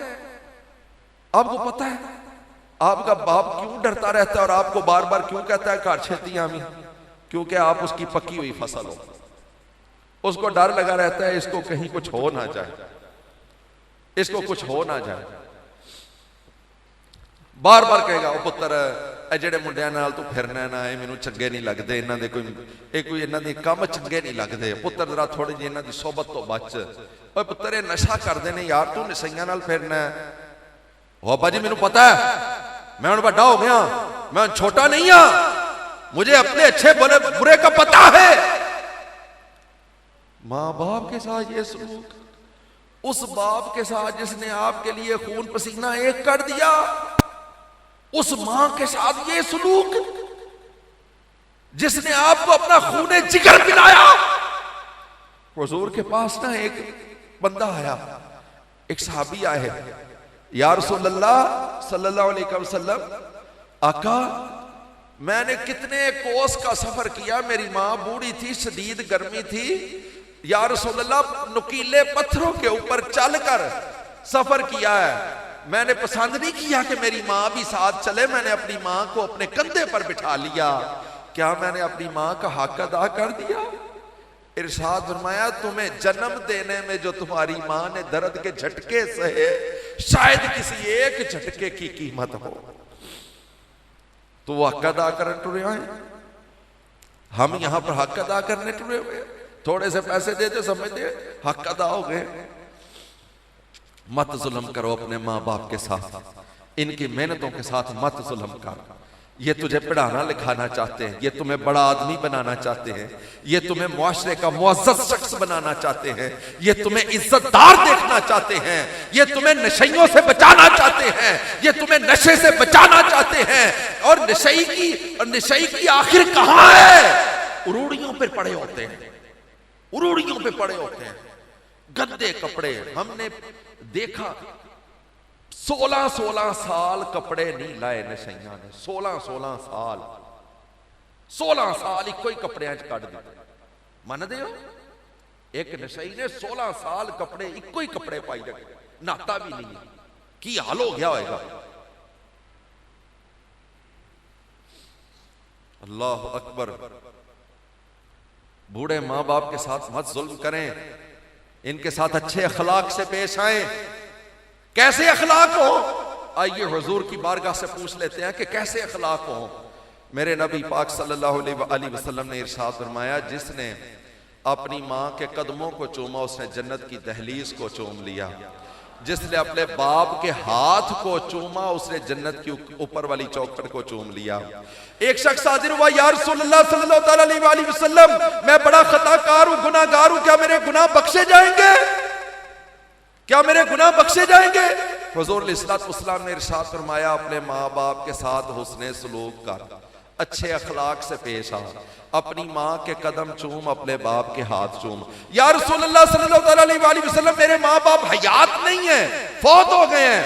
आपका बाप क्यों डरता रहता है और आपको बार बार क्यों कहता है घर छेती आमी? क्योंकि आप उसकी पकी हुई फसल हो, उसको डर लगा रहता है इसको कहीं कुछ हो ना जाए, इसको कुछ हो ना जाए। बार बार कहेगा, ओ पुत्र ਜਿਹੜੇ ਮੁੰਡਿਆਂ ਨਾਲ ਤੂੰ ਫਿਰਨਾ ਨਾ ਇਹ ਮੈਨੂੰ ਚੰਗੇ ਨਹੀਂ ਲੱਗਦੇ, ਇਹਨਾਂ ਦੇ ਕੋਈ ਇਹਨਾਂ ਦੇ ਕੰਮ ਚੰਗੇ ਨਹੀਂ ਲੱਗਦੇ, ਪੁੱਤਰ ਜਰਾ ਥੋੜੀ ਜਿਹੀ ਇਹਨਾਂ ਦੀ ਸੋਬਤ ਤੋਂ ਬਚ। ਓਏ ਪੁੱਤਰ ਇਹ ਨਸ਼ਾ ਕਰਦੇ ਨੇ ਯਾਰ, ਤੂੰ ਨਸ਼ਈਆਂ ਨਾਲ ਫਿਰਨਾ ਹੈ। ਉਹ ਬਾਜੀ ਮੈਨੂੰ ਪਤਾ है, मैं ਹੁਣ ਵੱਡਾ हो गया, मैं छोटा नहीं हाँ, मुझे अपने अच्छे बुरे का पता है। माँ बाप के साथ ये सलूक, उस बाप के साथ जिसने आपके लिए खून पसीना एक कर दिया, उस मां के साथ ये सलूक जिसने आपको अपना खूने जिगर पिलाया। हुजूर के पास ना एक बंदा आया, एक सहाबी आए, या रसूलल्लाह सल्लल्लाहु अलैहि वसल्लम, आका मैंने कितने कोस का सफर किया, मेरी मां बूढ़ी थी, शदीद गर्मी थी, या रसूलल्लाह नुकीले पत्थरों के ऊपर चलकर सफर किया है, मैंने पसंद नहीं किया कि मेरी मां भी साथ चले, मैंने अपनी मां को अपने कंधे पर बिठा लिया, क्या मैंने अपनी मां का हक अदा कर दिया? इरशाद फरमाया, तुम्हें जन्म देने में जो तुम्हारी मां ने दर्द के झटके सहे, शायद किसी एक झटके की कीमत हो। तो वो हक अदा करने टुरे आए, हम यहां पर हक अदा करने टुरे हुए, थोड़े से पैसे देते समझते हक अदा हो गए। मत जुल्म करो अपने माँ बाप के साथ, इनकी मेहनतों के साथ मत जुल्म कर। ये तुझे पढ़ाना लिखाना चाहते हैं, ये तुम्हें बड़ा आदमी बनाना चाहते हैं, ये तुम्हें मुआशरे का मुअज़्ज़ज़ शख्स बनाना चाहते हैं, ये तुम्हें इज्जतदार देखना चाहते हैं, ये तुम्हें नशइयों से बचाना चाहते हैं, ये तुम्हें नशे से बचाना चाहते हैं। और नशई की आखिर कहां है? उरूड़ियों पर पड़े होते हैं, उरूड़ियों पे पड़े होते हैं, गंदे कपड़े। हमने देखा 16-16 साल कपड़े नहीं लाए नशइयां ने, 16-16 साल, 16 साल इको ही कपड़े कट दिते। मनदे हो? एक नशई ने 16 साल कपड़े इको ही कपड़े पाई रखे, नहाता भी नहीं, की हाल हो गया होगा। अल्लाह अकबर। बूढ़े माँ बाप के साथ मत जुल्म करें, इनके साथ अच्छे अखलाक से पेश आए। कैसे अखलाक हो? आइए हुजूर की बारगाह से पूछ लेते हैं कि कैसे अखलाक हो। मेरे नबी पाक सल्लल्लाहु अलैहि वसल्लम ने इरशाद फरमाया, जिसने अपनी माँ के कदमों को चूमा उसने जन्नत की दहलीज को चूम लिया, जिसने अपने बाप के हाथ को चूमा उसने जन्नत की ऊपर वाली चौखट को चूम लिया। एक शख्स हाजिर हुआ, या रसूलल्लाह सल्लल्लाहु अलैहि वसल्लम, मैं बड़ा खताकार हूं, गुनाहगार हूं, क्या मेरे गुनाह बख्शे जाएंगे? क्या मेरे गुनाह बख्शे जाएंगे? हुजूर अलैहिस्सलाम ने इरशाद फरमाया, अपने माँ बाप के साथ हुस्ने सलूक कर, अच्छे अखलाक से पेश आ, अपनी माँ के कदम चूम, अपने बाप के हाथ चूम। या रसूलल्लाह सल्लल्लाहु अलैहि वसल्लम, मेरे माँ बाप हयात नहीं है, फौत हो गए हैं।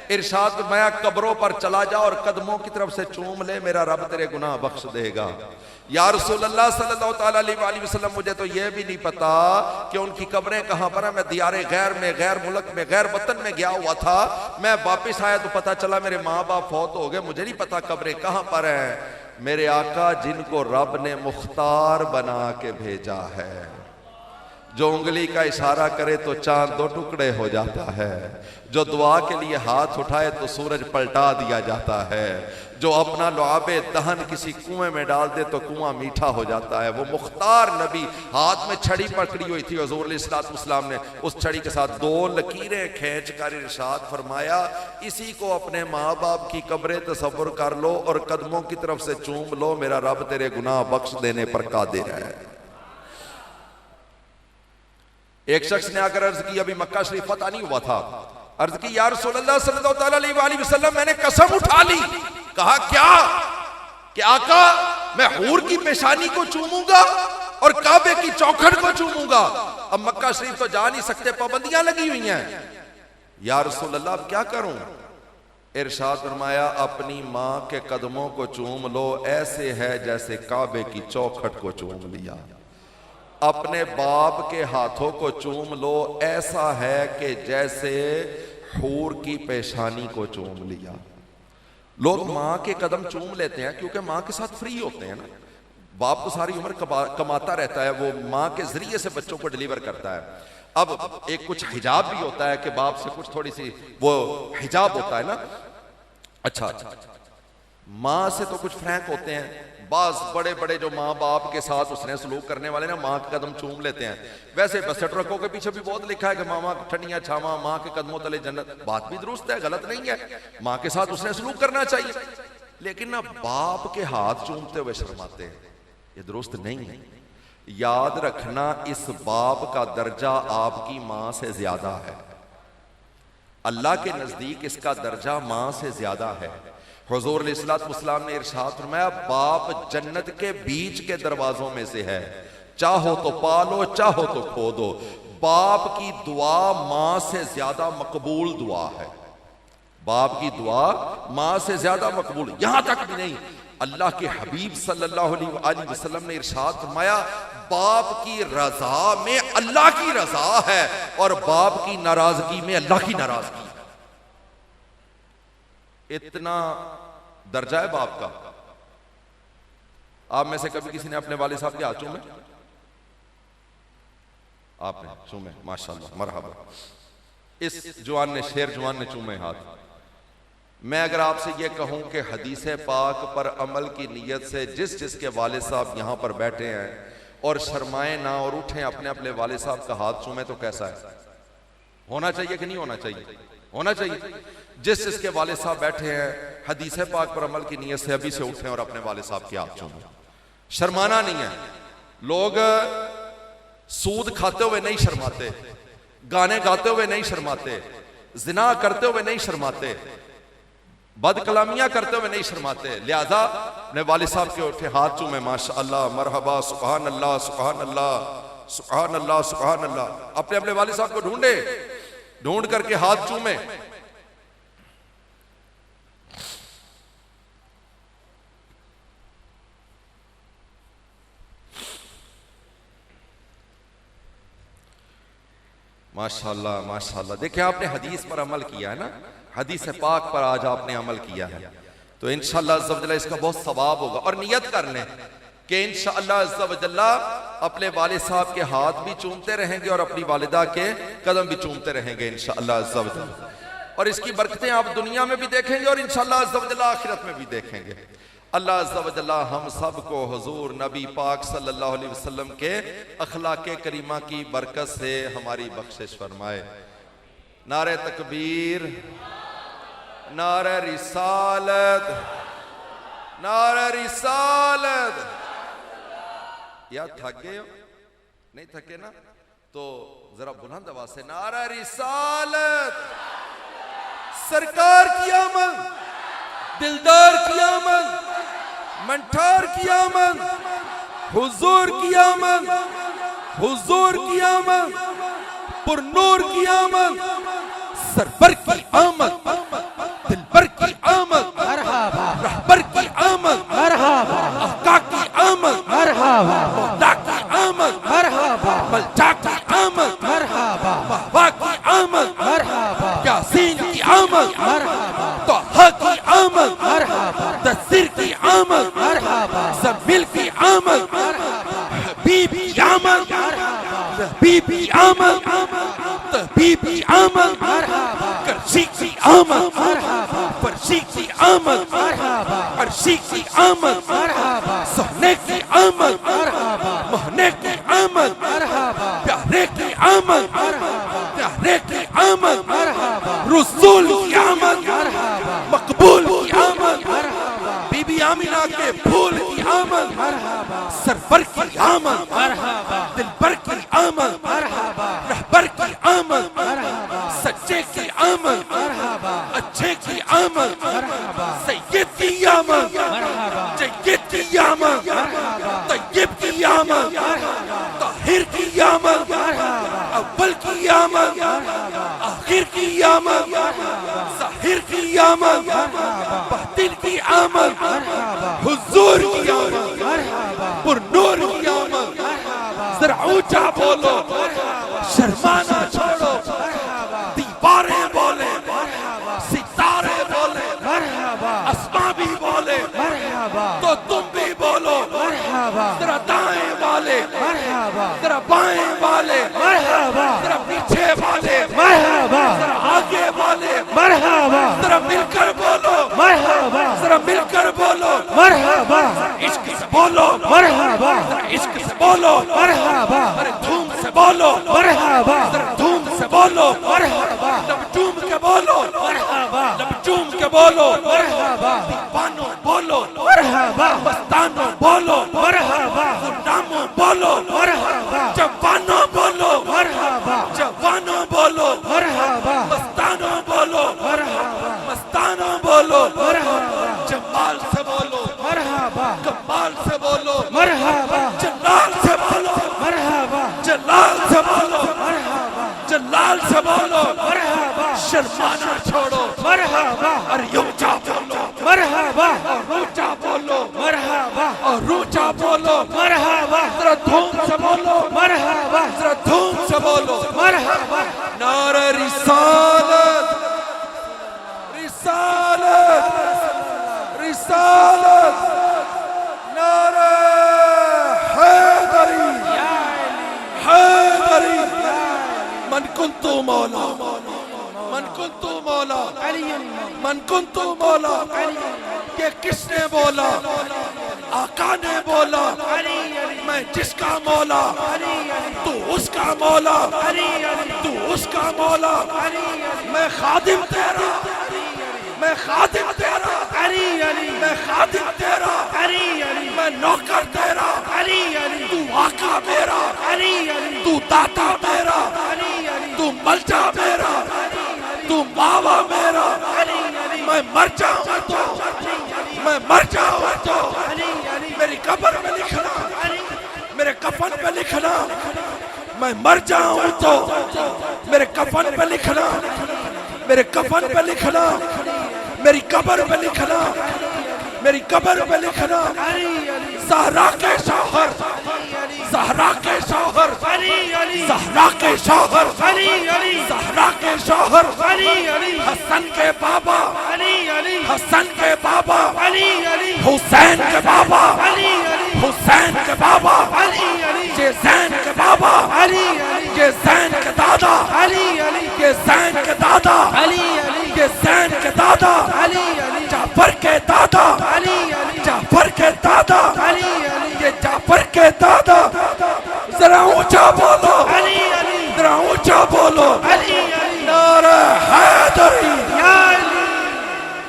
इरशाद फरमाया, कब्रों पर चला जा और कदमों की तरफ से चूम ले, मेरा रब तेरे गुनाह बख्श देगा। या रसूलल्लाह सल्लल्लाहु अलैहि वसल्लम, मुझे तो यह भी नहीं पता कि उनकी कब्रें कहां पर है। मैं दियारे गैर में, गैर मुल्क में, गैर वतन में गया हुआ था, मैं वापिस आया तो पता चला मेरे माँ बाप फौत हो गए, मुझे नहीं पता कब्रें कहां पर है। मेरे आका जिनको रब ने मुख्तार बना के भेजा है, जो उंगली का इशारा करे तो चांद 2 टुकड़े हो जाता है, जो दुआ के लिए हाथ उठाए तो सूरज पलटा दिया जाता है, जो अपना लुआबे दहन किसी कुएं में डाल दे तो कुआं मीठा हो जाता है। वो मुख्तार नबी हाथ में छड़ी पकड़ी हुई थी, हुजूर अलैहिस्सलाम ने उस छड़ी के साथ 2 लकीरें खींच कर इरशाद फरमाया, इसी को अपने माँ बाप की कब्रें तसव्वुर कर लो और कदमों की तरफ से चूम लो, मेरा रब तेरे गुनाह बख्श देने पर कादिर है। एक शख्स ने आकर अर्ज की, अभी मक्का शरीफ फतह नहीं हुआ था, अर्ज की, या रसूलल्लाह सल्लल्लाहु अलैहि वसल्लम, मैंने कसम उठा ली। कहा क्या? कि आका मैं हूर की पेशानी को चूमूंगा और काबे की चौखट को चूमूंगा। अब मक्का शरीफ तो जा नहीं सकते, पाबंदियां लगी हुई हैं। या रसूलल्लाह अब क्या करूं? इरशाद फरमाया, अपनी मां के कदमों को चूम लो, ऐसे है जैसे काबे की चौखट को चूम लिया। अपने बाप के हाथों को चूम लो, ऐसा है कि जैसे हूर की पेशानी को चूम लिया। लोग माँ के कदम चूम लेते हैं क्योंकि माँ के साथ फ्री होते हैं ना, बाप तो सारी उम्र कमाता रहता है, वो माँ के जरिए से बच्चों को डिलीवर करता है। अब एक कुछ हिजाब भी होता है कि बाप से कुछ थोड़ी सी वो हिजाब होता है ना। अच्छा, माँ से तो कुछ फ्रैंक होते हैं, बाज बड़े बड़े जो माँ बाप के साथ उसने सलूक करने वाले ना, माँ के कदम चूम लेते हैं। वैसे बस ट्रकों के पीछे भी बहुत लिखा है कि मामा ठंडियां छावा, माँ के कदमों तले जन्नत। बात भी दुरुस्त है, गलत नहीं है, माँ के साथ उसने सलूक करना चाहिए, लेकिन ना बाप के हाथ चूमते हुए शर्माते हैं, ये दुरुस्त नहीं है। याद रखना, इस बाप का दर्जा आपकी माँ से ज्यादा है, अल्लाह के नजदीक इसका दर्जा माँ से ज्यादा है। हुजूर अलैहिस्सलाम ने इरशाद फरमाया, बाप जन्नत के बीच के दरवाजों में से है, चाहो तो पालो चाहो तो खो दो। बाप की दुआ माँ से ज्यादा मकबूल दुआ है, बाप की दुआ माँ से ज्यादा मकबूल। यहां तक भी नहीं, अल्लाह के हबीब सल्लल्लाहु अलैहि वसल्लम ने इरशाद फरमाया, बाप की रजा में अल्लाह की रजा है और बाप की नाराजगी में अल्लाह की नाराजगी। इतना दर्जा है बाप का। आप में से कभी किसी ने अपने वाले साहब के हाथ चूमे? आपने चूमे, माशाल्लाह, मरहबा। इस जवान ने, शेर जवान ने चूमे हाथ। मैं अगर आपसे यह कहूं कि हदीस पाक पर अमल की नीयत से जिस जिसके वाले साहब यहां पर बैठे हैं और शर्माए ना और उठे अपने अपने वाले साहब का हाथ चूमे, तो कैसा है? होना चाहिए कि नहीं होना चाहिए? होना चाहिए। जिस जिसके वाले साहब बैठे हैं हदीस पाक पर अमल की नीयत से अभी से उठे और अपने वाले साहब के हाथ चूमे। शर्माना नहीं है। लोग सूद खाते हुए नहीं शर्माते, गाने गाते हुए नहीं शर्माते, जिना करते हुए नहीं शर्माते, बदकलामियां करते हुए नहीं शर्माते, लिहाजा अपने वाले साहब के उठे हाथ चूमे, माशाअल्लाह, मरहबा, सुभान अल्लाह, सुभान अल्लाह, सुभान अल्लाह, सुभान अल्लाह। अपने अपने वाले साहब को ढूंढे, ढूंढ करके हाथ चूमे। माशाअल्लाह, माशाअल्लाह। देखिए, आपने हदीस पर अमल किया है ना, हदीस पाक पर आज आपने अमल किया है, तो इंशाअल्लाह अज़्ज़ा वजल्ला इसका बहुत सवाब होगा। और नियत कर लें कि इंशाअल्लाह अज़्ज़ा वजल्ला अपने वाले साहब के हाथ भी चूमते रहेंगे और अपनी वालिदा के कदम भी चूमते रहेंगे इंशाअल्लाह अज़्ज़ा वजल्ला। और इसकी बरकतें आप दुनिया में भी देखेंगे और इंशाअल्लाह अज़्ज़ा वजल्ला आखिरत में भी देखेंगे। अल्लाह अज़्ज़ा वजल्ला हम सबको हुजूर नबी पाक सल्लल्लाहु अलैहि वसल्लम के अखलाके करीमा की बरकत से हमारी बख्शिश फरमाए। नारे तकबीर, नारे रिसालत, नारे रिसालत। या थक गए हो? नहीं थके ना? तो जरा बुलंद आवाज से नारा रिसालत। सरकार की आमद, दिलदार की आमद, मंठार की आमद, हुजूर की आमद, हुजूर की आमद, पुरनूर की आमद, सरवर की आमद, दिलबर की आमद, मरहबा, रहबर की आमद, मरहबा, आका की आमद, मरहबा, मौला की आमद, मरहबा, मलजा की आमद, मरहबा, महवा की आमद, मरहबा, यासीन की आमद, मरहबा, तोहा की आमद, मरहबा, तस्सीर की आमद, मरहबा, ज़मील की आमद, मरहबा, हबीब की आमद, मरहबा, हबीब की आमद, तबीब की आमद, मरहबा, करशी की आमद, मरहबा, फरशी की आमद, मरहबा, अर्शी की आमद, मरहबा, सोने की आमद, मरहबा, महने की आमद, मरहबा, प्यारे की आमद, मरहबा, प्यारे की आमद, मरहबा, रसूल की आमद, मरहबा, मकबूल की आमद, मरहबा, बीबी आमिना के फूल की आमद, मरहबा, सरवर की आमद, मरहबा, दिलबर की आमद, मरहबा, रहबर की आमद, मरहबा, सच्चे की आमद, मरहबा, अच्छे की आमद, मरहबा, सैयद की आमद, मरहबा, जय्यद की आमद, मरहबा, तय्यब की आमद, मरहबा, ताहिर की आमद, मरहबा, अव्वल की आमद, मरहबा, आखिर की आमद, मरहबा, ज़ाहिर की आमद, मरहबा, बातिन की आमद, मरहबा, हुजूर की आमद, मरहबा, पुरनूर की आमद, मरहबा, जरा ऊंचा बोलो, मरहबा, शर्माना छोड़ो, मरहबा, दीवारें बोले, मरहबा, सितारे बोले, मरहबा, अस्मा भी बोले, मरहबा, तो तुम भी बोलो, मरहबा, जरा दाएं वाले, मरहबा, जरा बाएं वाले, मरहबा, जरा पीछे वाले, मरहबा, जरा आगे वाले, मरहबा, जरा मिलकर बोलो, मरहबा, जरा जरा मिलकर बोलो मरहबा, इश्क से बोलो मरहबा, इश्क से बोलो मरहबा, अरे धूम से बोलो मरहबा, धूम से बोलो मरहबा, झूम के बोलो मरहबा, झूम के बोलो मरहबा, दीवानो बोलो मरहबा, मस्तानो बोलो मरहबा, गुलामो बोलो मरहबा, जवानो बोलो मरहबा, जवानो बोलो मरहबा, मस्तानो बोलो मरहबा, मस्तानो बोलो मरहबा, जमाल से बोलो मरहबा, कमाल से बोलो मरहबा, जलाल से बोलो मरहबा, जलाल से बोलो मरहबा, जलाल से बोलो मरहबा, शर्माना छोड़ो मरहबा, अरे ऊंचा बोलो मरहबा, ऊंचा बोलो मरहबा, और ऊंचा बोलो मरहबा, जरा धूम से बोलो मरहबा, जरा धूम से बोलो मरहबा, नारे रिसालत रिसालत रिसालत नारे हैदरी हैदरी मन कुंतु मौला मन कुंतु मौला मन कुंतु मौला के किसने बोला आका ने बोला मैं जिसका मौला तू उसका मौला तू उसका मौला मैं खादिम तेरा मैं खादिम तेरा मैं खादिम तेरा मैं नौकर तेरा तू आका मेरा तू दाता मेरा तू मलजा मेरा तू बाबा मेरा मैं मर जाऊं तो मैं मर जाऊं तो मेरी कब्र में लिखना मेरे कफन पे लिखना मैं मर जाऊं तो मेरे कफन पे लिखना मेरे कफन पे लिखना मेरी कब्र पे लिखना मेरी कब्र पे लिखना सहरा के शौहर सहरा के शौहर सहरा के शौहर सहरा के शौहर हसन के बाबा हसन के बाबा हुसैन के बाबा हुसैन के बाबा ये जैन के बाबा ये जैन के दादा ये जैन के दादा ये जैन के दादा जाफर के दादा जाफर के दादा ये जाफर के दादा जरा ऊंचा बोलो जरा ऊंचा बोलो नारा हैदरी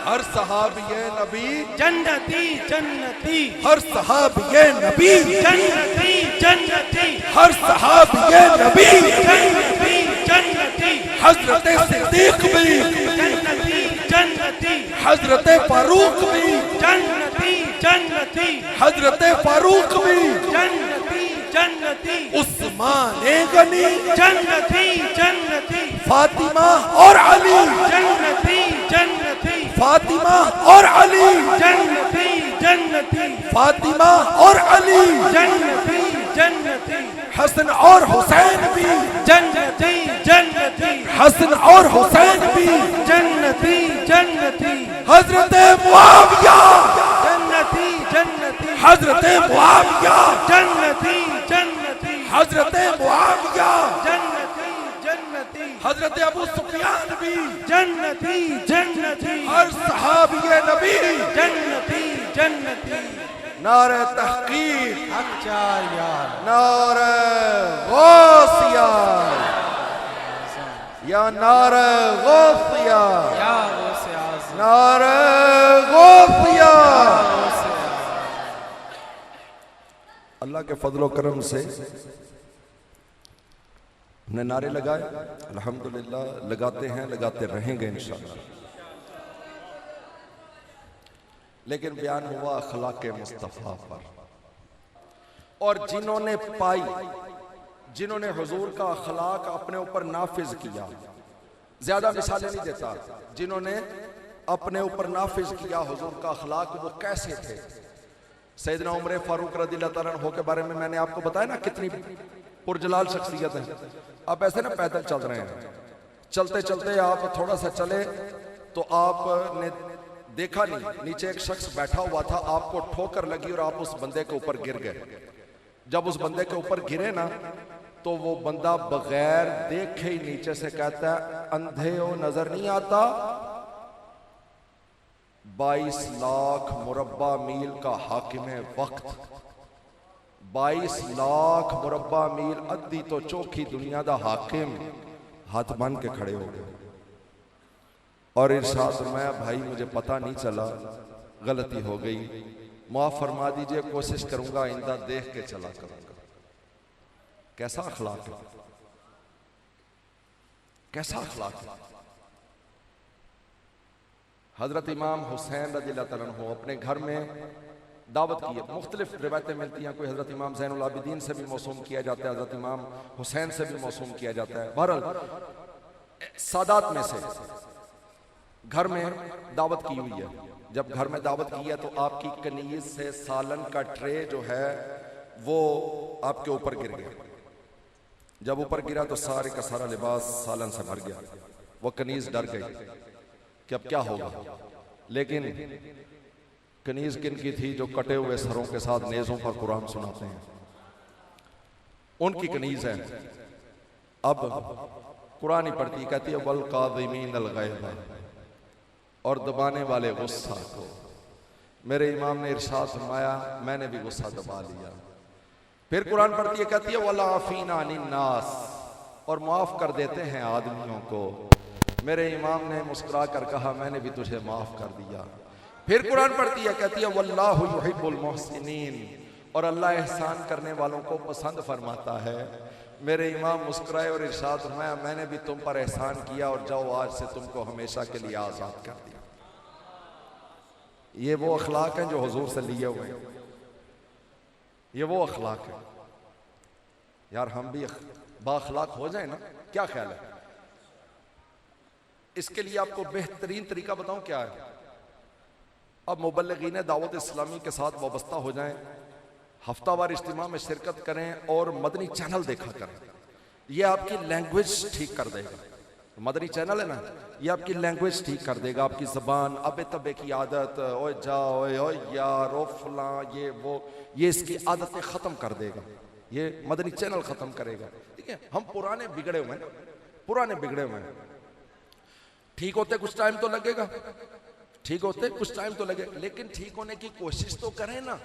हर सहाबिये नबी जन्नती जन्नती हर सहाबिये नबी जन्नती जन्नती हर सहाबिये नबी जन्नती जन्नती हजरत सिद्दीक भी जन्नती जन्नती हजरत फारूक भी जन्नती जन्नती हजरत फारूक भी जन्नती जन्नती उस्मान गनी जन्नती जन्नती फातिमा और अली जन्नती जन्नती फातिमा और अली जन्नती जन्नती फातिमा और अली जन्नती जन्नती हसन और हुसैन भी जन्नती जन्नती हसन और हुसैन भी जन्नती जन्नती हजरत मुआविया जन्नती जन्नती हजरत मुआविया जन्नती जन्नती हजरत मुआविया जन्नती जन्नती हजरत अबू सुफियान भी जन्नती जन्नती हर सहाबिये नबी जन्नती जन्नती नारे तहकीक अचार्य नारे गौसिया या नारे गौसिया या गौसे आज़म नारे गौसिया अल्लाह के फजलो करम से हमने नारे लगाए अल्हम्दुलिल्लाह लगाते हैं लगाते रहेंगे इंशाअल्लाह। लेकिन बयान हुआ अखलाक मुस्तफ़ा पर और जिन्होंने पाई जिन्होंने हुजूर का अखलाक अपने ऊपर नाफिज किया, ज्यादा मिसालें नहीं देता, जिन्होंने अपने ऊपर नाफिज किया हुजूर का अखलाक वो कैसे थे। सैयदना उमर फारूक रज़ियल्लाहु ताला अन्हु के बारे में मैंने आपको बताया ना कितनी पुरजलाल शख्सियत है। आप ऐसे ना पैदल चल रहे हैं, चलते चलते आप थोड़ा सा चले तो आपने देखा नहीं नीचे एक शख्स बैठा हुआ था, आपको ठोकर लगी और आप उस बंदे के ऊपर गिर गए। जब उस बंदे के ऊपर गिरे ना तो वो बंदा बगैर देखे ही नीचे से कहता है अंधे हो नजर नहीं आता, 22 लाख मुरब्बा मील का हाकिम वक्त, 22 लाख मुरब्बा मील अद्धी तो चौखी दुनिया का हाकिम हाथ बन के खड़े हो गए और इरशाद फरमाया, भाई मुझे पता नहीं चला, गलती हो गई, माफ फरमा दीजिए, कोशिश करूंगा आइंदा देख के चला करूंगा। कैसा अखलाक है, कैसा अखलाक है। हजरत इमाम हुसैन रज़ियल्लाहु तआला अन्हु अपने घर में दावत की है। मुख्तलिफ रिवायतें मिलती हैं, कोई हजरत इमाम ज़ैनुल आबिदीन से भी मौसूम किया जाता है, हजरत इमाम हुसैन से भी मौसूम किया जाता है। बहरहाल सादात में से घर में दावत की हुई है। जब घर में दावत की है तो आपकी कनीज से सालन का ट्रे जो है वो आपके ऊपर गिर गया। जब ऊपर गिरा तो सारे का सारा लिबास सालन से भर गया। वो कनीज डर गई कि अब क्या होगा, लेकिन कनीज किन की थी? जो कटे हुए सरों के साथ नेज़ों पर कुरान सुनाते हैं, उनकी कनीज है। अब कुरान ही पढ़ती, कहती है वल काज़िमीन अल गैज़, और दबाने वाले गुस्सा को। मेरे इमाम ने इरशाद फरमाया, मैंने भी गुस्सा दबा लिया। फिर कुरान पढ़ती है, कहती है वल आफ़ीना अनिन नास, और माफ कर देते हैं आदमियों को। मेरे इमाम ने मुस्कुरा कर कहा, मैंने भी तुझे माफ कर दिया। फिर कुरान पढ़ती है, कहती है वल्लाहु युहिब्बुल मुहसिनीन, और अल्लाह एहसान करने वालों को पसंद फरमाता है। मेरे इमाम मुस्कुराए और इरशाद फरमाया, मैंने भी तुम पर एहसान किया और जाओ आज से तुमको हमेशा के लिए आज़ाद कर दिया। ये वो अखलाक हैं जो हुजूर से लिए हुए हैं, ये वो अखलाक है। यार हम भी बाअखलाक हो जाए ना, क्या ख्याल है? इसके लिए आपको बेहतरीन तरीका बताऊं क्या है? अब मुबल्लिगीन दावत इस्लामी के साथ वाबस्ता हो जाएं, हफ्तावार इज्तिमा में शिरकत करें और मदनी चैनल देखा करें। ये आपकी लैंग्वेज ठीक कर देगा। मदनी चैनल है ना, ये आपकी लैंग्वेज ठीक कर देगा, आपकी जबान, अबे तबे की आदत, ओए जा ओए यार ओ फला, ये वो, ये इसकी आदतें ख़त्म कर देगा। ये मदनी चैनल ख़त्म करेगा। ठीक है, हम पुराने बिगड़े हुए हैं, पुराने बिगड़े हुए हैं। ठीक होते कुछ टाइम तो लगेगा, ठीक होते कुछ टाइम तो लगेगा, लेकिन ठीक होने की कोशिश तो करें ना।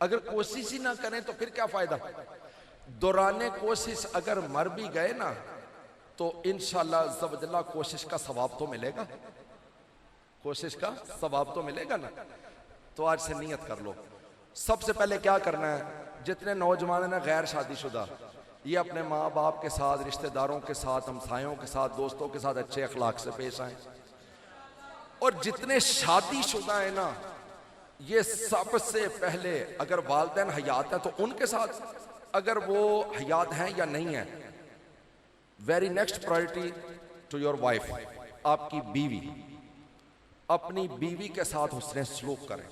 अगर कोशिश ही ना करें तो फिर क्या फायदा? दौराने कोशिश अगर मर भी गए ना तो इंशाअल्लाह ज़बजल्ला कोशिश का सवाब तो मिलेगा, कोशिश का सवाब तो मिलेगा ना। तो आज से नियत कर लो। सबसे पहले क्या करना है? जितने नौजवान हैं ना गैर शादीशुदा, ये अपने माँ बाप के साथ, रिश्तेदारों के साथ, हमसायों के साथ, दोस्तों के साथ अच्छे अखलाक से पेश आए। और जितने शादीशुदा हैं ना, ये सबसे पहले अगर वालिदैन हयात है तो उनके साथ, अगर वो हयात हैं या नहीं है, very next priority to your wife, आपकी बीवी, अपनी बीवी के साथ हुस्न सलूक करें।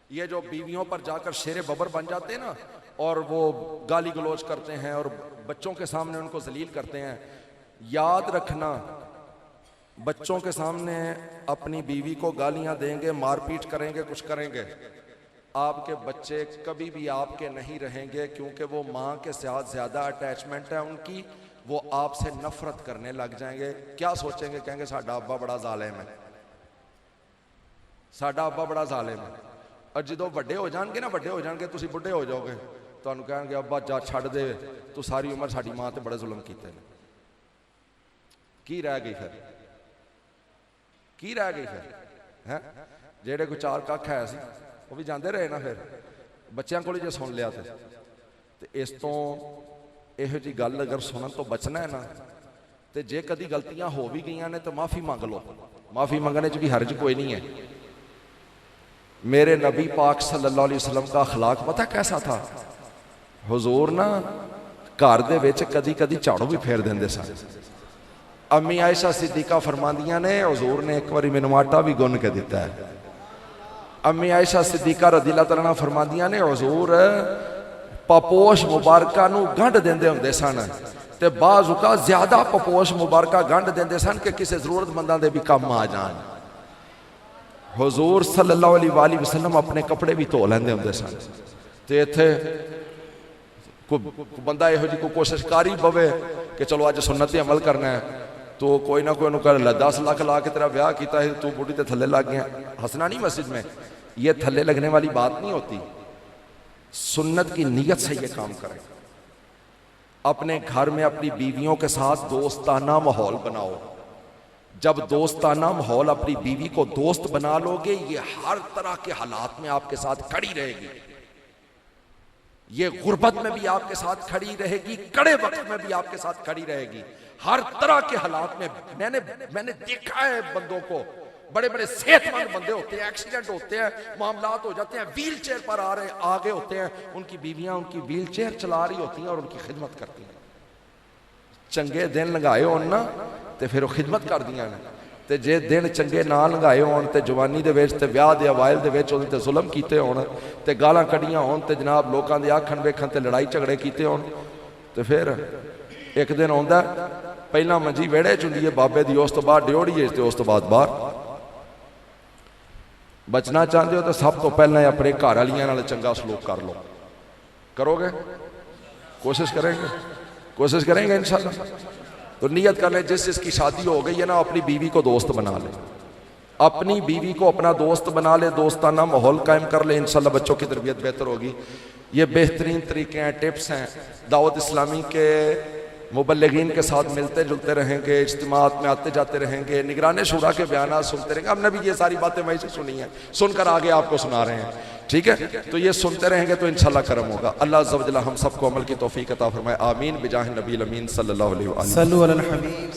ये जो बीवियों पर जाकर शेरे बबर बन जाते हैं ना, और वो गाली गलौज करते हैं और बच्चों के सामने उनको जलील करते हैं, याद रखना, बच्चों के सामने अपनी बीवी को गालियां देंगे, मारपीट करेंगे, कुछ करेंगे, आपके बच्चे कभी भी आपके नहीं रहेंगे, क्योंकि वो माँ के साथ ज़्यादा अटैचमेंट है उनकी, वो आपसे नफरत करने लग जाएंगे। क्या सोचेंगे? कहेंगे साडा अब्बा बड़ा जालिम है, साडा अब्बा बड़ा जालिम है। और जो बड़े हो जाएंगे ना, बड़े हो जाएंगे, तुम बुढ़े हो जाओगे, तो कहेंगे अब्बा जा छड़ दे, तू सारी उम्र साड़ी माँ ते बड़े जुल्म किए। की रह गई फिर? की रह गई फिर? है जेड़े कोई चार कख है सी वो भी जाते रहे ना, फिर बच्चों को जो सुन लिया तो इस तो यहो जी गल अगर सुनन तो बचना है ना, तो जे कदी गलतियां हो भी गई ने तो माफ़ी मंग लो। माफ़ी मंगने च भी हर्ज कोई नहीं है। मेरे नबी पाक सल्लल्लाहु अलैहि वसल्लम का अखलाक पता कैसा था? हुजूर ना घर दे विच कदी कदी झाड़ू भी फेर देंदे सन। अम्मी आयशा सिद्दीका फरमांदियां ने, हुजूर ने एक बारी मैनूं आटा भी गुन के दिता है। अम्मी आयशा सिद्दीका रज़ियल्लाहु तआला अन्हा फरमांदियां ने, हुजूर पपोश मुबारका नूं गंढ देंदे हुंदे सन, ते बाज़ औक़ात ज़्यादा पपोश मुबारका गंढ देंदे सन कि किसी ज़रूरतमंदां दे भी काम आ जाण। हुजूर सल्लल्लाहु अलैहि वसल्लम अपने कपड़े भी धो लैंदे हुंदे सन। ते इत्थे कोई बंदा इहो जी कोई कोशिश कर ही पवे कि चलो अज सुन्नत ते अमल करना है, तो कोई ना कोई उन्होंने कहा 10 लाख ला के तेरा ब्याह किया है, तू बुढ़ी ते थल्ले लग गया। हंसना नहीं मस्जिद में, ये थल्ले लगने वाली बात नहीं होती। सुन्नत की नीयत से ये काम करें। अपने घर में अपनी बीवियों के साथ दोस्ताना माहौल बनाओ। जब दोस्ताना माहौल अपनी बीवी को दोस्त बना लोगे, ये हर तरह के हालात में आपके साथ खड़ी रहेगी। ये गुर्बत में भी आपके साथ खड़ी रहेगी, कड़े वक्त में भी आपके साथ खड़ी रहेगी। हर तरह के हालात में मैंने देखा है बंदों को, बड़े बड़े सेहतमंद बंदे होते हैं, एक्सीडेंट होते हैं, मामलात हो जाते हैं, व्हील चेयर पर आगे होते हैं, उनकी बीवियां उनकी व्हील चेयर चला रही होती हैं और उनकी खिदमत करती हैं। चंगे दिन लगाए हो ना तो फिर वो खिदमत कर दिया ने, ते जे दिन चंगे ना लगाए होन ते जवानी दे विच ते ब्याह दे अवाइल दे विच उहदे ते जुल्म कीते होन ते गालां कढ़ियां होन ते जनाब लोकां दे आखण वेखण ते लड़ाई झगड़े कीते होन, ते फिर एक दिन आउंदा पहला मंजी वेड़े च हुंदी है बाबे दी, उस तो बाद ड्योड़ी है ते उस तो बाद बाहर। बचना चाहते हो तो सब तो पहले अपने घर वालियां नाल चंगा सलूक कर लो। करोगे? कोशिश करेंगे इंशाल्लाह। तो नियत कर ले, जिस जिसकी शादी हो गई है ना, अपनी बीवी को दोस्त बना ले, अपनी बीवी को अपना दोस्त बना ले, दोस्ताना माहौल कायम कर ले, इंशाल्लाह बच्चों की तरबियत बेहतर होगी। ये बेहतरीन तरीके हैं, टिप्स हैं। दावत इस्लामी के मुबल्लिगीन के साथ मिलते जुलते रहेंगे, इज्तिमात में आते जाते रहेंगे, निगरान शुरा के बयान सुनते रहेंगे। हमने भी ये सारी बातें वहीं से सुनी हैं, सुनकर आगे आपको सुना रहे हैं, ठीक है। तो ये सुनते रहेंगे तो इंशाल्लाह करम होगा। अल्लाह अज़्ज़ व जल्ल हम सबको अमल की तौफीक अता फरमाए। आमीन बिजाह नबी अमीन सल्लल्लाहु अलैहि वसल्लम।